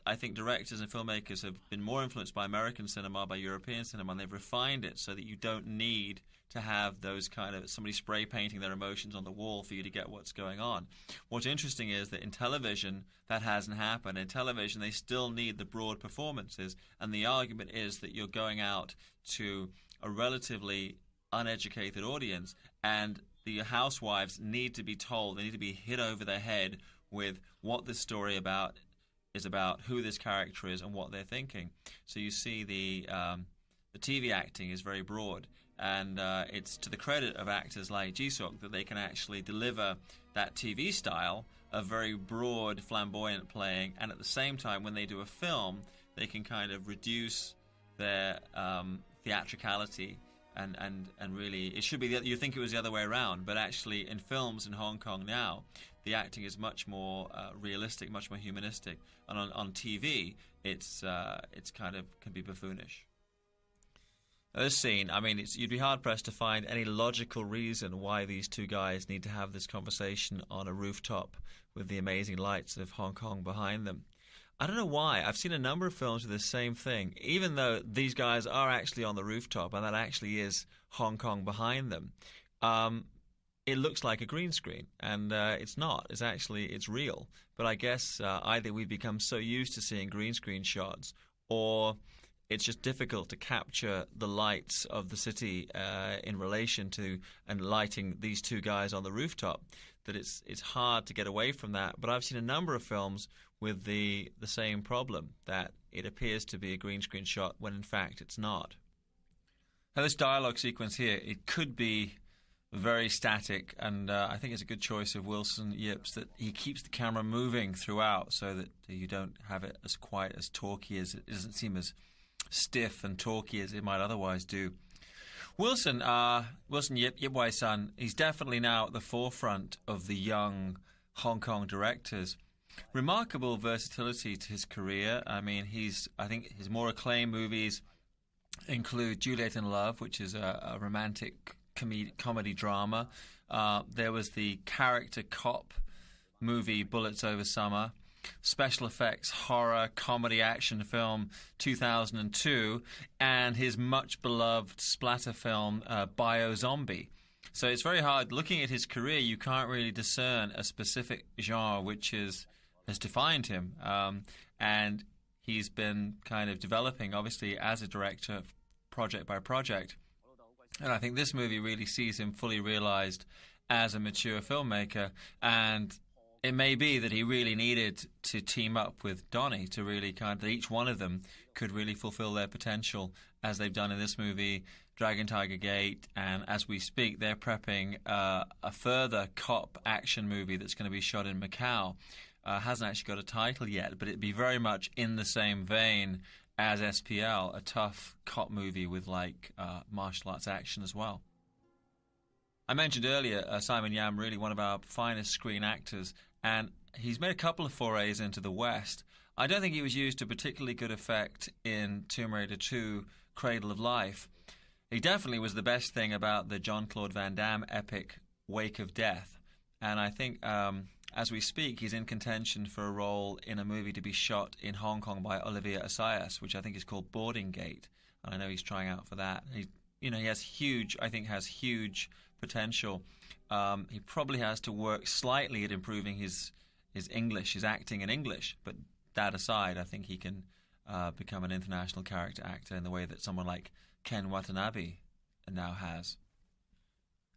I think directors and filmmakers have been more influenced by American cinema, by European cinema, and they've refined it so that you don't need to have those kind of somebody spray painting their emotions on the wall for you to get what's going on. What's interesting is that in television, that hasn't happened. In television, they still need the broad performances, and the argument is that you're going out to a relatively uneducated audience, and the housewives need to be told, they need to be hit over their head with what this story is about, who this character is, and what they're thinking. So you see the TV acting is very broad, and it's to the credit of actors like Ji-suk that they can actually deliver that TV style of very broad, flamboyant playing, and at the same time, when they do a film, they can kind of reduce their theatricality. And really, it should be you think it was the other way around, but actually in films in Hong Kong now, the acting is much more realistic, much more humanistic, and on TV, it's kind of can be buffoonish. Now, this scene, I mean, you'd be hard pressed to find any logical reason why these two guys need to have this conversation on a rooftop with the amazing lights of Hong Kong behind them. I don't know why. I've seen a number of films with the same thing, even though these guys are actually on the rooftop and that actually is Hong Kong behind them. It looks like a green screen, and it's not. It's real. But I guess either we've become so used to seeing green screen shots, or it's just difficult to capture the lights of the city in relation to and lighting these two guys on the rooftop, that it's hard to get away from that. But I've seen a number of films with the same problem, that it appears to be a green screen shot when in fact it's not. Now this dialogue sequence here, it could be very static, and I think it's a good choice of Wilson Yip's that he keeps the camera moving throughout so that you don't have it as quite as talky, as it doesn't seem as stiff and talky as it might otherwise do. Wilson Yip, Yip Wai-sun, he's definitely now at the forefront of the young Hong Kong directors. Remarkable versatility to his career. I mean, I think his more acclaimed movies include Juliet in Love, which is a romantic comedy drama. There was the character cop movie Bullets Over Summer, special effects horror comedy action film 2002, and his much beloved splatter film Bio Zombie. So it's very hard. Looking at his career, you can't really discern a specific genre which has defined him, and he's been kind of developing, obviously, as a director, project by project. And I think this movie really sees him fully realized as a mature filmmaker, and it may be that he really needed to team up with Donnie to really that each one of them could really fulfill their potential, as they've done in this movie, Dragon Tiger Gate, and as we speak, they're prepping a further cop action movie that's going to be shot in Macau. Hasn't actually got a title yet, but it'd be very much in the same vein as SPL, a tough cop movie with martial arts action as well. I mentioned earlier Simon Yam, really one of our finest screen actors, and he's made a couple of forays into the West. I don't think he was used to particularly good effect in Tomb Raider 2, Cradle of Life. He definitely was the best thing about the Jean-Claude Van Damme epic Wake of Death, and I think as we speak, he's in contention for a role in a movie to be shot in Hong Kong by Olivier Assayas, which I think is called Boarding Gate. And I know he's trying out for that. He has huge potential. He probably has to work slightly at improving his English, his acting in English. But that aside, I think he can become an international character actor in the way that someone like Ken Watanabe now has.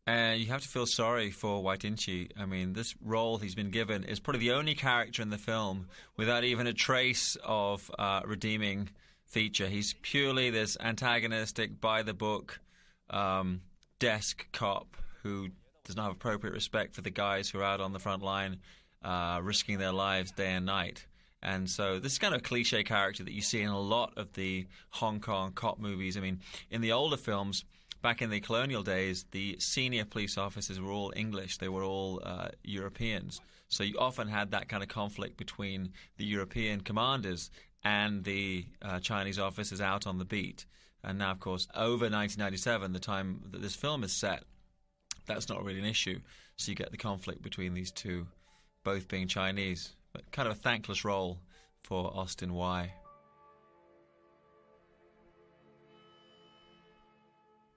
And you have to feel sorry for Waitinchi. I mean, this role he's been given is probably the only character in the film without even a trace of redeeming feature. He's purely this antagonistic, by-the-book desk cop who does not have appropriate respect for the guys who are out on the front line risking their lives day and night. And so this is kind of a cliche character that you see in a lot of the Hong Kong cop movies. I mean, in the older films, back in the colonial days, the senior police officers were all English. They were all Europeans. So you often had that kind of conflict between the European commanders and the Chinese officers out on the beat. And now, of course, over 1997, the time that this film is set, that's not really an issue. So you get the conflict between these two, both being Chinese. But kind of a thankless role for Austin Y.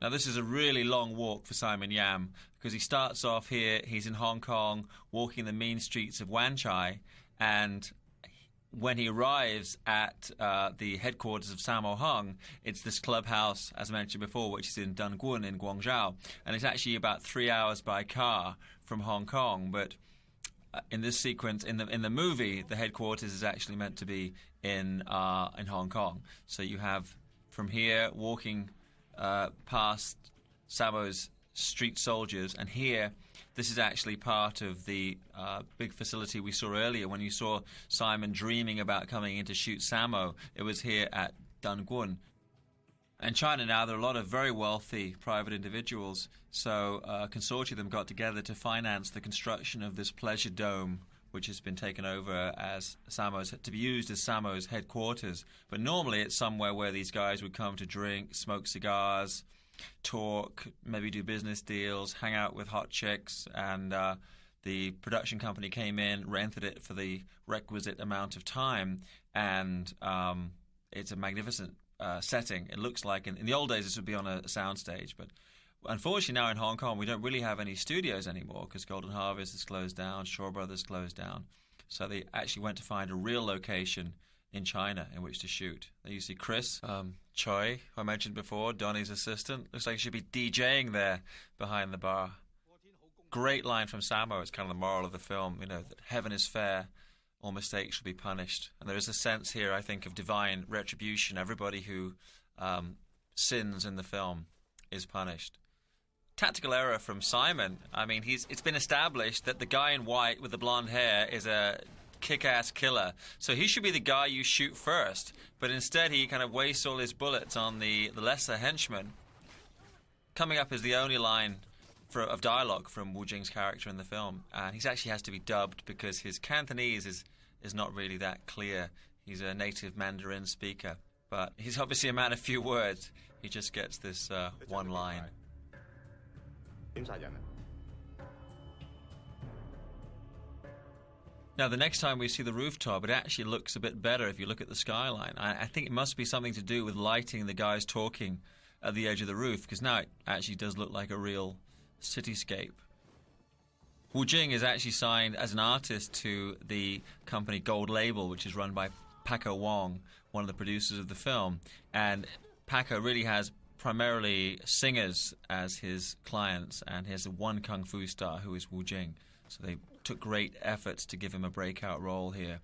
Now, this is a really long walk for Simon Yam, because he starts off here, he's in Hong Kong, walking the mean streets of Wan Chai, and when he arrives at the headquarters of Sammo Hung, it's this clubhouse, as I mentioned before, which is in Dun Gun in Guangzhou, and it's actually about 3 hours by car from Hong Kong, but in this sequence, in the movie, the headquarters is actually meant to be in Hong Kong. So you have, from here, walking past Sammo's street soldiers, and here, this is actually part of the big facility we saw earlier. When you saw Simon dreaming about coming in to shoot Sammo, it was here at Dun Gun. In China now, there are a lot of very wealthy private individuals, so a consortium of them got together to finance the construction of this pleasure dome, which has been taken over as to be used as Sammo's headquarters. But normally it's somewhere where these guys would come to drink, smoke cigars, talk, maybe do business deals, hang out with hot chicks, and the production company came in, rented it for the requisite amount of time, and it's a magnificent setting. It looks like, in the old days this would be on a soundstage, but unfortunately now in Hong Kong we don't really have any studios anymore, because Golden Harvest has closed down, Shaw Brothers closed down, so they actually went to find a real location in China in which to shoot. There you see Chris Choi, who I mentioned before, Donnie's assistant. Looks like he should be DJing there behind the bar. Great line from Sammo. It's kind of the moral of the film, that heaven is fair, all mistakes shall be punished. And there is a sense here, I think, of divine retribution. Everybody who sins in the film is punished. Tactical error from Simon. I mean, it's been established that the guy in white with the blonde hair is a kick-ass killer, so he should be the guy you shoot first, but instead he kind of wastes all his bullets on the lesser henchman. Coming up is the only line of dialogue from Wu Jing's character in the film, and he actually has to be dubbed because his Cantonese is not really that clear. He's a native Mandarin speaker, but he's obviously a man of few words. He just gets this one line. Now, the next time we see the rooftop, it actually looks a bit better if you look at the skyline. I think it must be something to do with lighting the guys talking at the edge of the roof, because now it actually does look like a real cityscape. Wu Jing is actually signed as an artist to the company Gold Label, which is run by Paco Wong, one of the producers of the film. And Paco really has primarily singers as his clients, and he has one kung fu star who is Wu Jing. So they took great efforts to give him a breakout role here.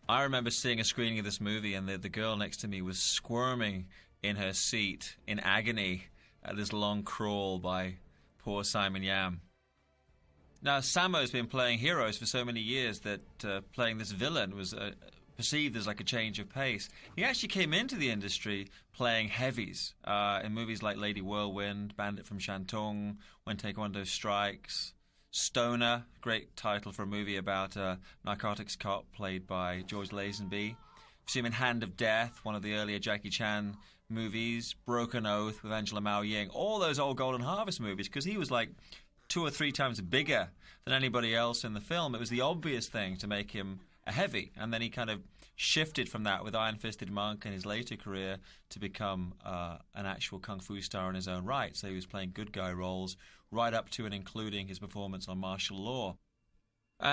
I remember seeing a screening of this movie, and the girl next to me was squirming in her seat in agony at this long crawl by poor Simon Yam. Now, Sammo's been playing heroes for so many years that playing this villain was perceived as like a change of pace. He actually came into the industry playing heavies in movies like Lady Whirlwind, Bandit from Shantung, When Taekwondo Strikes, Stoner, great title for a movie about a narcotics cop played by George Lazenby. You've seen him in Hand of Death, one of the earlier Jackie Chan movies, Broken Oath with Angela Mao Ying, all those old Golden Harvest movies, because he was like 2 or 3 times bigger than anybody else in the film. It was the obvious thing to make him a heavy, and then he kind of shifted from that with Iron Fisted Monk in his later career to become an actual kung fu star in his own right. So he was playing good guy roles right up to and including his performance on Martial Law.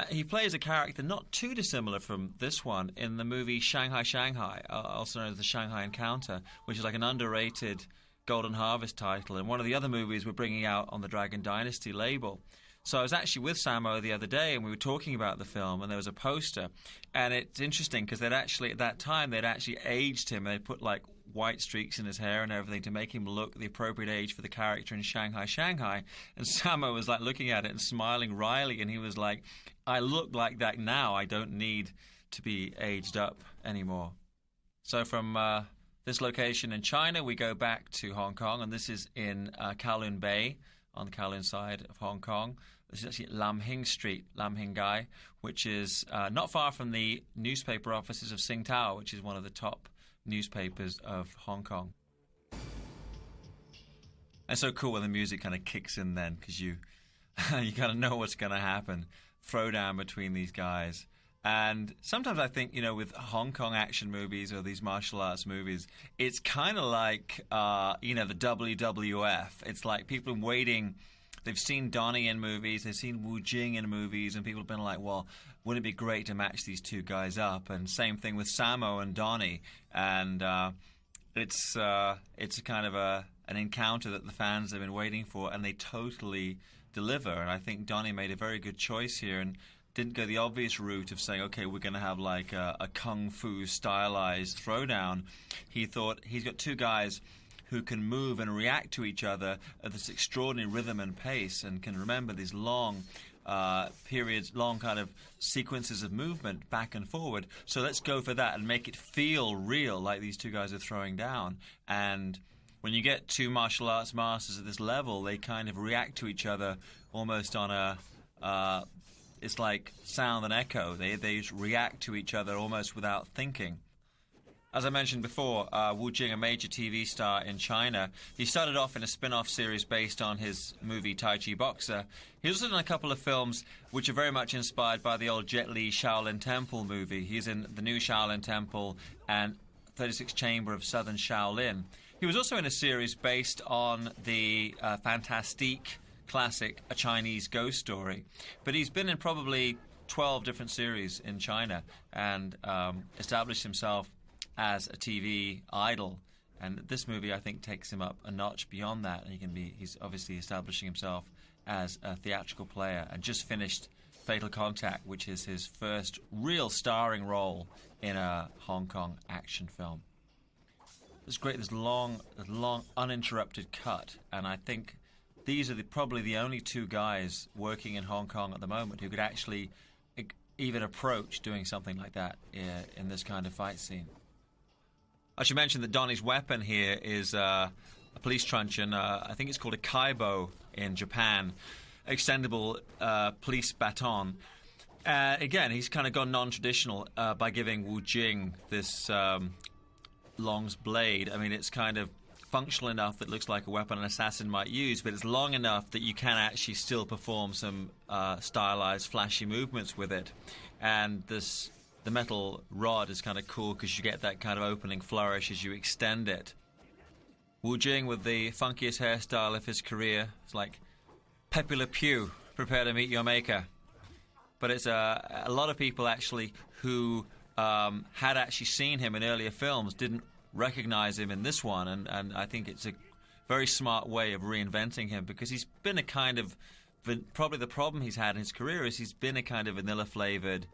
He plays a character not too dissimilar from this one in the movie Shanghai Shanghai, also known as the Shanghai Encounter, which is like an underrated Golden Harvest title, and one of the other movies we're bringing out on the Dragon Dynasty label. So I was actually with Sammo the other day, and we were talking about the film, and there was a poster, and it's interesting because at that time they'd actually aged him. They'd put like white streaks in his hair and everything to make him look the appropriate age for the character in Shanghai Shanghai. And Sammo was like looking at it and smiling wryly, and he was like, I look like that now. I don't need to be aged up anymore. So from this location in China, we go back to Hong Kong, and this is in Kowloon Bay on the Kowloon side of Hong Kong. This is actually Lam Hing Street, Lam Hing Gai, which is not far from the newspaper offices of Sing Tao, which is one of the top newspapers of Hong Kong. And so cool when the music kind of kicks in then, because you kind of know what's going to happen. Throwdown between these guys. And sometimes I think, with Hong Kong action movies or these martial arts movies, it's kind of like, the WWF. It's like people are waiting. They've seen Donnie in movies, they've seen Wu Jing in movies, and people have been like, well, wouldn't it be great to match these two guys up? And same thing with Sammo and Donnie. And it's a kind of an encounter that the fans have been waiting for, and they totally deliver. And I think Donnie made a very good choice here and didn't go the obvious route of saying, okay, we're going to have like a kung fu stylized throwdown. He thought he's got two guys who can move and react to each other at this extraordinary rhythm and pace and can remember these long periods, long kind of sequences of movement back and forward. So let's go for that and make it feel real, like these two guys are throwing down. And when you get two martial arts masters at this level, they kind of react to each other almost on a... it's like sound and echo. They react to each other almost without thinking. As I mentioned before, Wu Jing, a major TV star in China, he started off in a spin-off series based on his movie Tai Chi Boxer. He's also done a couple of films which are very much inspired by the old Jet Li Shaolin Temple movie. He's in The New Shaolin Temple and 36th Chamber of Southern Shaolin. He was also in a series based on the Fantastique classic A Chinese Ghost Story. But he's been in probably 12 different series in China and established himself as a TV idol, and this movie I think takes him up a notch beyond that, and he's obviously establishing himself as a theatrical player, and just finished Fatal Contact, which is his first real starring role in a Hong Kong action film. It's great, this long uninterrupted cut, and I think these are probably the only two guys working in Hong Kong at the moment who could actually even approach doing something like that in this kind of fight scene. I should mention that Donnie's weapon here is a police truncheon. I think it's called a kaibo in Japan, extendable police baton. Again, he's kind of gone non-traditional by giving Wu Jing this long blade. I mean, it's kind of functional enough that it looks like a weapon an assassin might use, but it's long enough that you can actually still perform some stylized, flashy movements with it. And the metal rod is kind of cool because you get that kind of opening flourish as you extend it. Wu Jing with the funkiest hairstyle of his career. It's like Pepe Le Pew, prepare to meet your maker. But it's a lot of people actually who had actually seen him in earlier films didn't recognize him in this one, and I think it's a very smart way of reinventing him, because he's been a kind of... Probably the problem he's had in his career is he's been a kind of vanilla-flavored,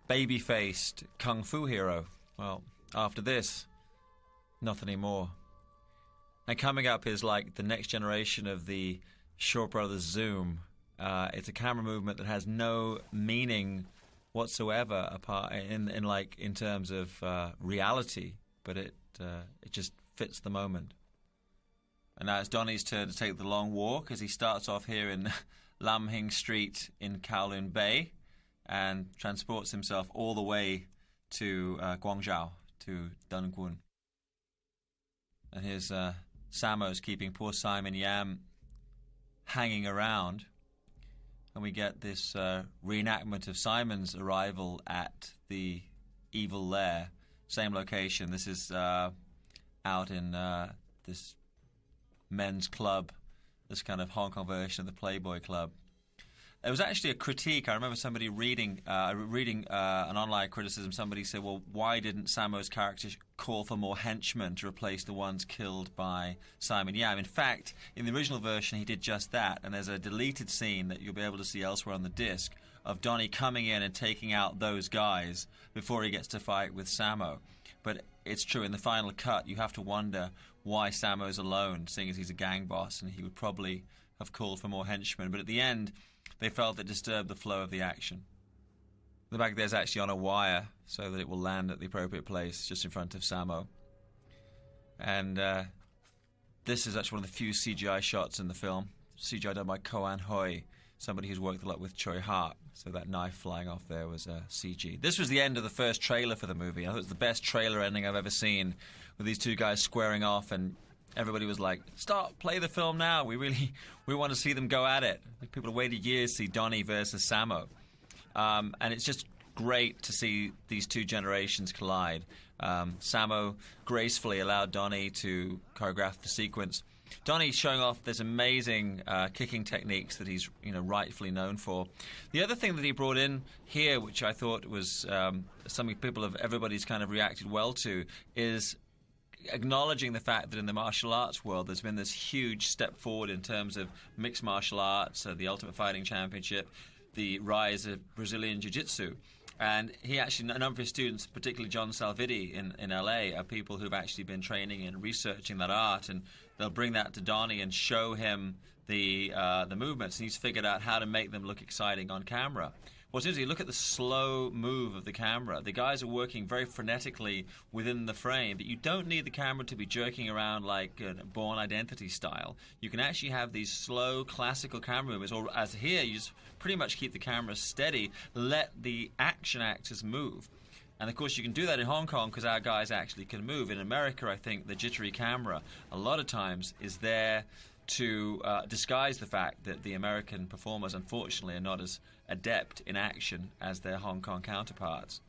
baby-faced kung fu hero. Well, after this, not anymore. And coming up is like the next generation of the Shaw Brothers zoom. It's a camera movement that has no meaning whatsoever apart in terms of reality, but it just fits the moment. And now it's Donnie's turn to take the long walk as he starts off here in Lam Hing Street in Kowloon Bay and transports himself all the way to Guangzhou, to Dongguan. And here's Samos keeping poor Simon Yam hanging around. And we get this reenactment of Simon's arrival at the evil lair. Same location. This is out in this men's club, this kind of Hong Kong version of the Playboy Club. There was actually a critique. I remember somebody reading an online criticism. Somebody said, well, why didn't Sammo's character call for more henchmen to replace the ones killed by Simon Yam? In fact, in the original version, he did just that, and there's a deleted scene that you'll be able to see elsewhere on the disc of Donnie coming in and taking out those guys before he gets to fight with Sammo. But it's true, in the final cut, you have to wonder why Sammo's alone, seeing as he's a gang boss, and he would probably have called for more henchmen. But at the end, they felt it disturbed the flow of the action. The bag there's actually on a wire so that it will land at the appropriate place just in front of Sammo. And this is actually one of the few CGI shots in the film. CGI done by Koan Hoi, somebody who's worked a lot with Choi Hart. So that knife flying off there was CG. This was the end of the first trailer for the movie. I thought it was the best trailer ending I've ever seen, with these two guys squaring off, and everybody was like, stop, play the film now. We want to see them go at it. People have waited years to see Donnie versus Sammo. And it's just great to see these two generations collide. Sammo gracefully allowed Donnie to choreograph the sequence. Donnie showing off this amazing kicking techniques that he's rightfully known for. The other thing that he brought in here, which I thought was something everybody's kind of reacted well to, is acknowledging the fact that in the martial arts world there's been this huge step forward in terms of mixed martial arts, the Ultimate Fighting Championship, the rise of Brazilian Jiu-Jitsu. And he actually, a number of his students, particularly John Salviti in LA, are people who've actually been training and researching that art, and they'll bring that to Donnie and show him the movements, and he's figured out how to make them look exciting on camera. What's interesting, look at the slow move of the camera. The guys are working very frenetically within the frame, but you don't need the camera to be jerking around like Bourne Identity style. You can actually have these slow, classical camera movements, or as here, you just pretty much keep the camera steady, let the action actors move. And of course you can do that in Hong Kong because our guys actually can move. In America, I think the jittery camera a lot of times is there to disguise the fact that the American performers, unfortunately, are not as adept in action as their Hong Kong counterparts.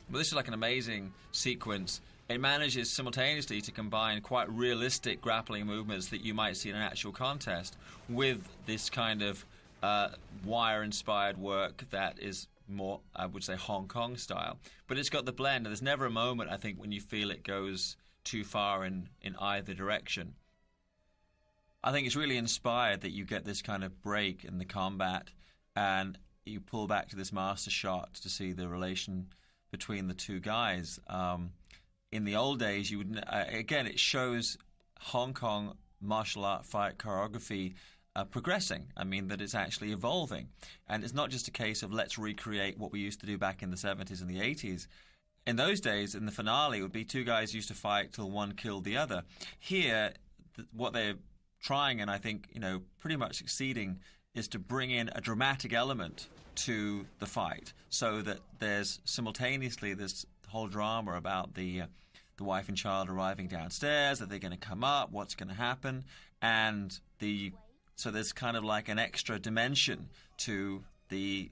But this is like an amazing sequence. It manages simultaneously to combine quite realistic grappling movements that you might see in an actual contest with this kind of wire-inspired work that is more, I would say, Hong Kong style. But it's got the blend, and there's never a moment, I think, when you feel it goes too far in either direction. I think it's really inspired that you get this kind of break in the combat and you pull back to this master shot to see the relation between the two guys. In the old days, you would again, it shows Hong Kong martial art fight choreography progressing. I mean, that it's actually evolving. And it's not just a case of let's recreate what we used to do back in the 70s and the 80s. In those days, in the finale, it would be two guys used to fight till one killed the other. Here, what they're trying, and I think, pretty much succeeding, is to bring in a dramatic element to the fight so that there's simultaneously this whole drama about the wife and child arriving downstairs, are they going to come up, what's going to happen, and so there's kind of like an extra dimension to the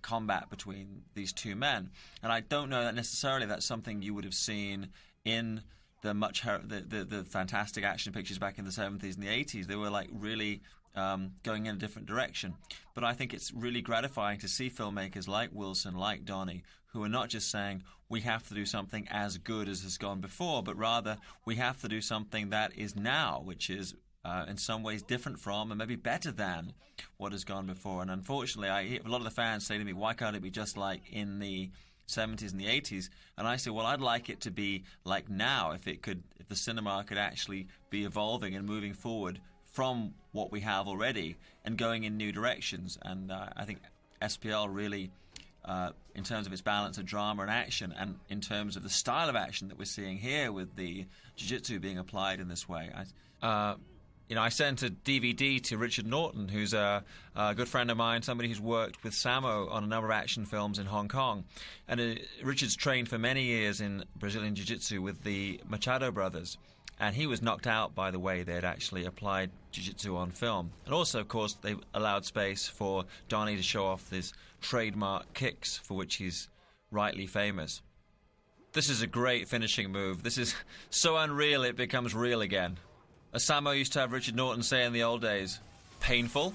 combat between these two men. And I don't know that necessarily that's something you would have seen in the fantastic action pictures back in the 70s and the 80s. They were like really going in a different direction. But I think it's really gratifying to see filmmakers like Wilson, like Donnie, who are not just saying we have to do something as good as has gone before, but rather we have to do something that is now, which is in some ways different from and maybe better than what has gone before. And unfortunately, I hear a lot of the fans say to me, why can't it be just like in the 70s and the 80s? And I say, well, I'd like it to be like now, if the cinema could actually be evolving and moving forward from what we have already and going in new directions. And I think SPL really, in terms of its balance of drama and action, and in terms of the style of action that we're seeing here with the jiu-jitsu being applied in this way. I sent a DVD to Richard Norton, who's a good friend of mine, somebody who's worked with Sammo on a number of action films in Hong Kong. And Richard's trained for many years in Brazilian Jiu-Jitsu with the Machado brothers. And he was knocked out by the way they'd actually applied Jiu-Jitsu on film. And also, of course, they allowed space for Donnie to show off his trademark kicks, for which he's rightly famous. This is a great finishing move. This is so unreal it becomes real again. As Sammo used to have Richard Norton say in the old days, painful.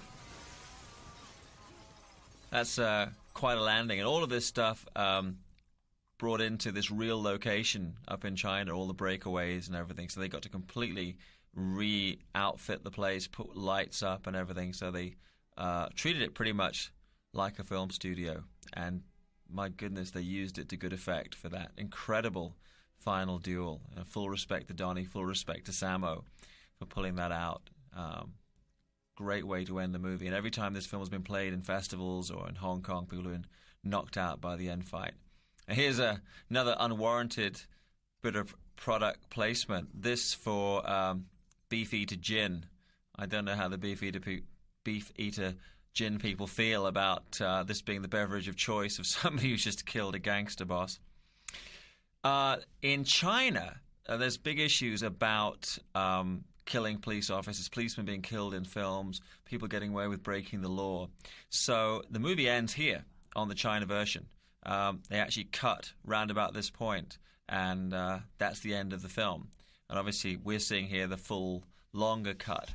That's quite a landing. And all of this stuff brought into this real location up in China, all the breakaways and everything. So they got to completely re-outfit the place, put lights up and everything. So they treated it pretty much like a film studio. And my goodness, they used it to good effect for that incredible final duel. Full respect to Donnie, full respect to Sammo for pulling that out. Great way to end the movie. And every time this film has been played in festivals or in Hong Kong, people have been knocked out by the end fight. And here's another unwarranted bit of product placement. This for Beef Eater Gin. I don't know how the Beef Eater Gin people feel about this being the beverage of choice of somebody who's just killed a gangster boss. In China, there's big issues about killing police officers, policemen being killed in films, people getting away with breaking the law. So the movie ends here on the China version. they actually cut round about this point, and that's the end of the film. And obviously we're seeing here the full, longer cut.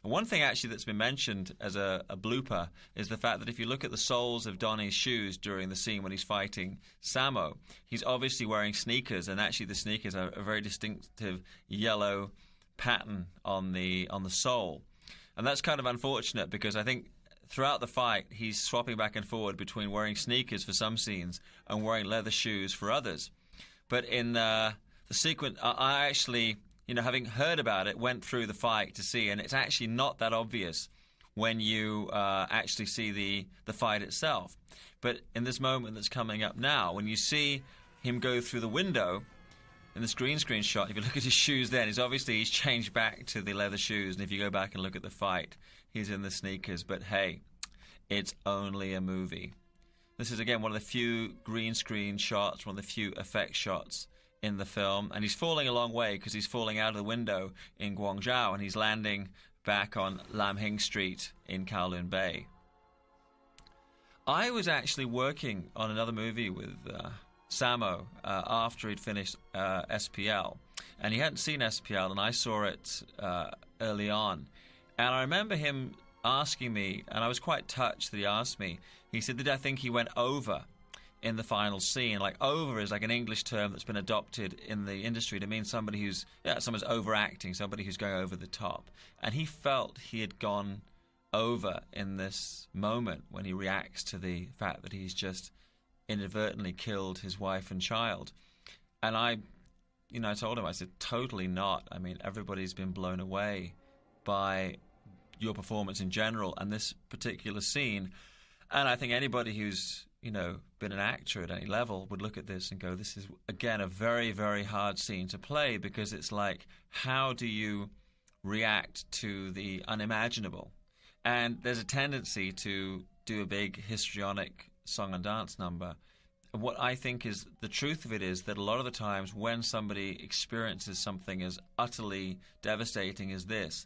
And one thing actually that's been mentioned as a blooper is the fact that if you look at the soles of Donnie's shoes during the scene when he's fighting Sammo, he's obviously wearing sneakers, and actually the sneakers are a very distinctive yellow pattern on the sole. And that's kind of unfortunate, because I think throughout the fight he's swapping back and forward between wearing sneakers for some scenes and wearing leather shoes for others. But in the sequence, I actually, having heard about it, went through the fight to see, and it's actually not that obvious when you actually see the fight itself. But in this moment that's coming up now, when you see him go through the window in this green screen shot, if you look at his shoes then, he's changed back to the leather shoes, and if you go back and look at the fight, he's in the sneakers. But hey, it's only a movie. This is, again, one of the few green screen shots, one of the few effect shots in the film, and he's falling a long way because he's falling out of the window in Guangzhou and he's landing back on Lam Hing Street in Kowloon Bay. I was actually working on another movie with Sammo after he'd finished SPL, and he hadn't seen SPL, and I saw it early on, and I remember him asking me, and I was quite touched that he asked me. He said, did I think he went over in the final scene? Like, over is like an English term that's been adopted in the industry to mean somebody who's, someone's overacting, somebody who's going over the top. And he felt he had gone over in this moment when he reacts to the fact that he's just inadvertently killed his wife and child. And I told him, I said, totally not. I mean, everybody's been blown away by your performance in general and this particular scene. And I think anybody who's been an actor at any level would look at this and go, this is, again, a very, very hard scene to play, because it's like, how do you react to the unimaginable? And there's a tendency to do a big histrionic song and dance number. And what I think is the truth of it is that a lot of the times when somebody experiences something as utterly devastating as this,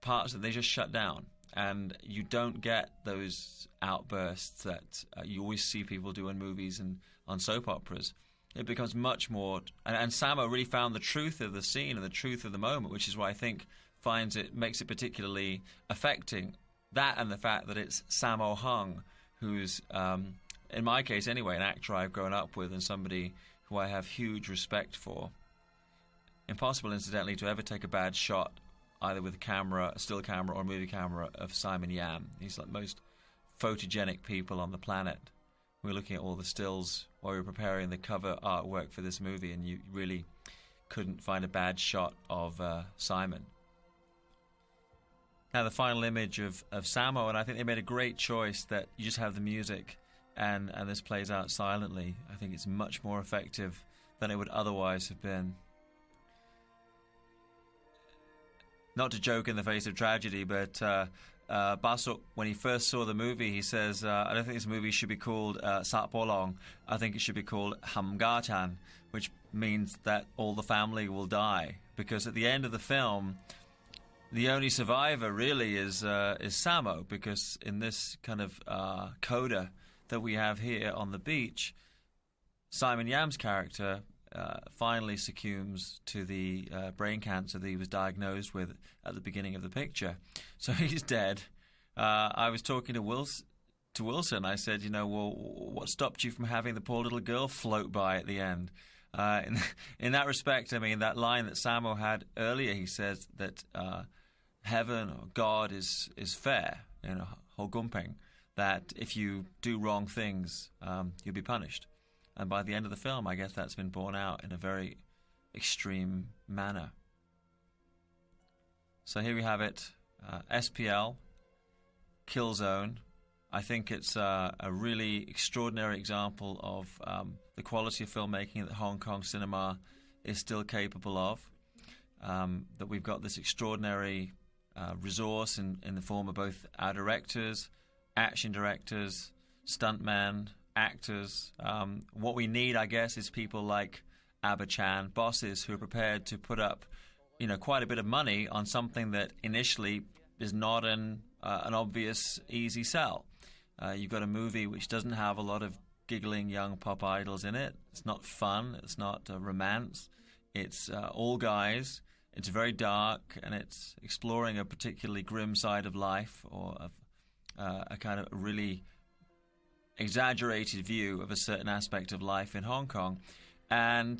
parts that they just shut down. And you don't get those outbursts that you always see people do in movies and on soap operas. It becomes much more... And Sammo really found the truth of the scene and the truth of the moment, which is why I think makes it particularly affecting. That and the fact that it's Sammo Hung, who's, in my case anyway, an actor I've grown up with and somebody who I have huge respect for. Impossible, incidentally, to ever take a bad shot either with a still camera or a movie camera of Simon Yam. He's like the most photogenic people on the planet. We were looking at all the stills while we were preparing the cover artwork for this movie, and you really couldn't find a bad shot of Simon. Now, the final image of Sammo, and I think they made a great choice that you just have the music and this plays out silently. I think it's much more effective than it would otherwise have been. Not to joke in the face of tragedy, but Basuk, when he first saw the movie, he says, I don't think this movie should be called Sha Po Lang. I think it should be called Ham Ga Chan, which means that all the family will die. Because at the end of the film, the only survivor really is Sammo, because in this kind of coda that we have here on the beach, Simon Yam's character finally succumbs to the brain cancer that he was diagnosed with at the beginning of the picture. So he's dead. I was talking to Wilson. I said, well, what stopped you from having the poor little girl float by at the end? In that respect, I mean, that line that Sammo had earlier, he says that heaven or God is fair, Hogumping, that if you do wrong things, you'll be punished. And by the end of the film, I guess that's been borne out in a very extreme manner. So here we have it, SPL, Killzone. I think it's a really extraordinary example of the quality of filmmaking that Hong Kong cinema is still capable of. That we've got this extraordinary resource in the form of both our directors, action directors, stuntmen, actors. What we need, I guess, is people like Abba Chan, bosses who are prepared to put up, quite a bit of money on something that initially is not an obvious, easy sell. You've got a movie which doesn't have a lot of giggling young pop idols in it. It's not fun. It's not romance. It's all guys. It's very dark, and it's exploring a particularly grim side of life, or of a kind of really exaggerated view of a certain aspect of life in Hong Kong. And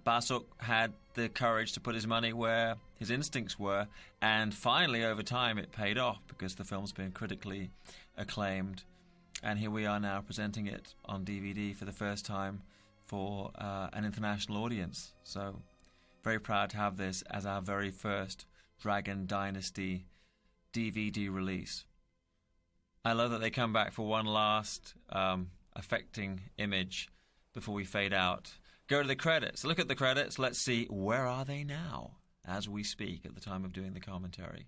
Basuk had the courage to put his money where his instincts were, and finally, over time, it paid off because the film's been critically acclaimed. And here we are now presenting it on DVD for the first time for an international audience. So, very proud to have this as our very first Dragon Dynasty DVD release. I love that they come back for one last affecting image before we fade out. Go to the credits. Look at the credits. Let's see, where are they now as we speak at the time of doing the commentary?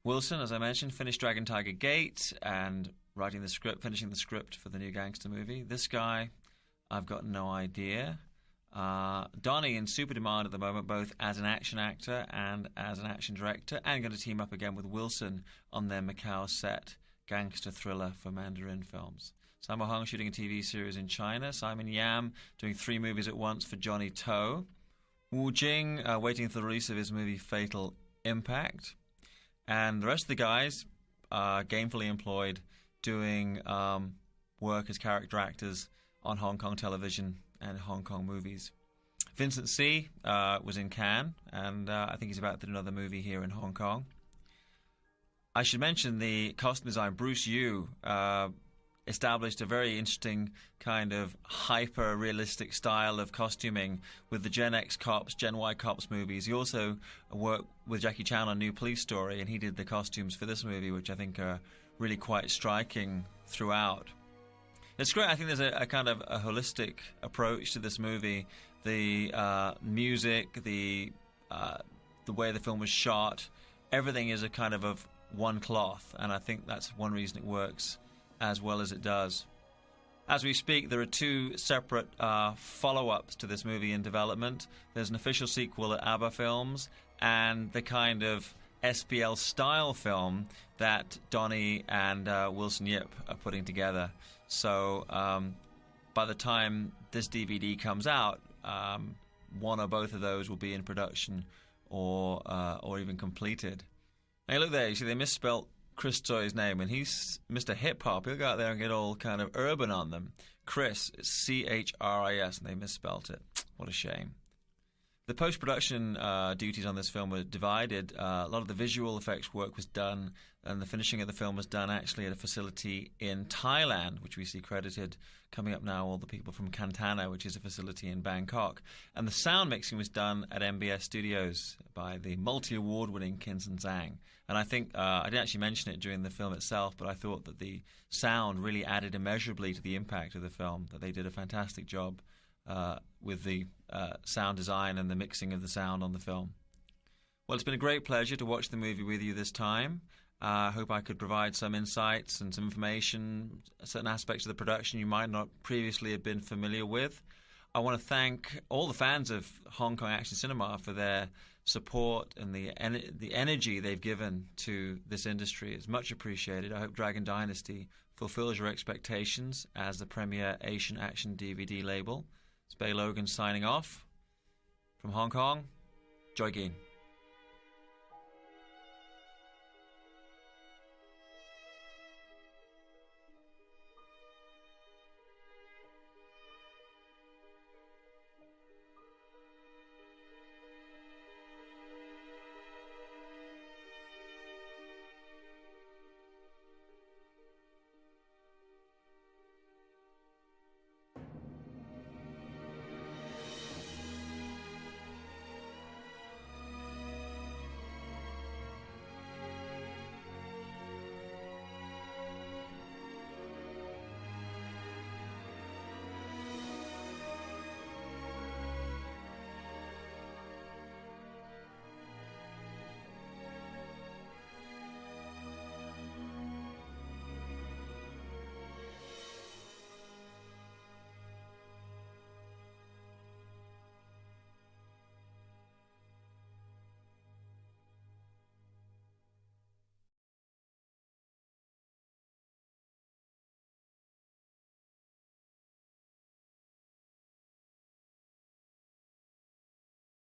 Wilson, as I mentioned, finished Dragon Tiger Gate and finishing the script for the new gangster movie. This guy, I've got no idea. Donnie in super demand at the moment, both as an action actor and as an action director, and going to team up again with Wilson on their Macau set gangster thriller for Mandarin Films. Sammo Hung shooting a TV series in China. Simon Yam doing 3 movies at once for Johnny To. Wu Yu Jing waiting for the release of his movie Fatal Impact. And the rest of the guys are gainfully employed doing work as character actors on Hong Kong television and Hong Kong movies. Vincent C. was in Cannes, and I think he's about to do another movie here in Hong Kong. I should mention the costume design. Bruce Yu established a very interesting kind of hyper-realistic style of costuming with the Gen X Cops, Gen Y Cops movies. He also worked with Jackie Chan on New Police Story, and he did the costumes for this movie, which I think are really quite striking throughout. It's great. I think there's a kind of a holistic approach to this movie. The music, the way the film was shot, everything is a kind of one cloth, and I think that's one reason it works as well as it does. As we speak, there are 2 separate follow-ups to this movie in development. There's an official sequel at ABBA Films, and the kind of SPL-style film that Donnie and Wilson Yip are putting together. So by the time this DVD comes out, one or both of those will be in production or even completed. Hey, look there, you see they misspelt Chris Tsoy's name, and he's Mr. Hip Hop. He'll go out there and get all kind of urban on them. Chris, it's C-H-R-I-S, and they misspelt it. What a shame. The post-production duties on this film were divided. A lot of the visual effects work was done, and the finishing of the film was done actually at a facility in Thailand, which we see credited coming up now, all the people from Cantana, which is a facility in Bangkok. And the sound mixing was done at MBS Studios by the multi-award-winning Kinson Zhang. And I think, I didn't actually mention it during the film itself, but I thought that the sound really added immeasurably to the impact of the film, that they did a fantastic job with the sound design and the mixing of the sound on the film. Well, it's been a great pleasure to watch the movie with you this time. I hope I could provide some insights and some information, certain aspects of the production you might not previously have been familiar with. I want to thank all the fans of Hong Kong action cinema for their support and the energy they've given to this industry. It's much appreciated. I hope Dragon Dynasty fulfills your expectations as the premier Asian action DVD label. It's Bey Logan signing off from Hong Kong. Joy Gin.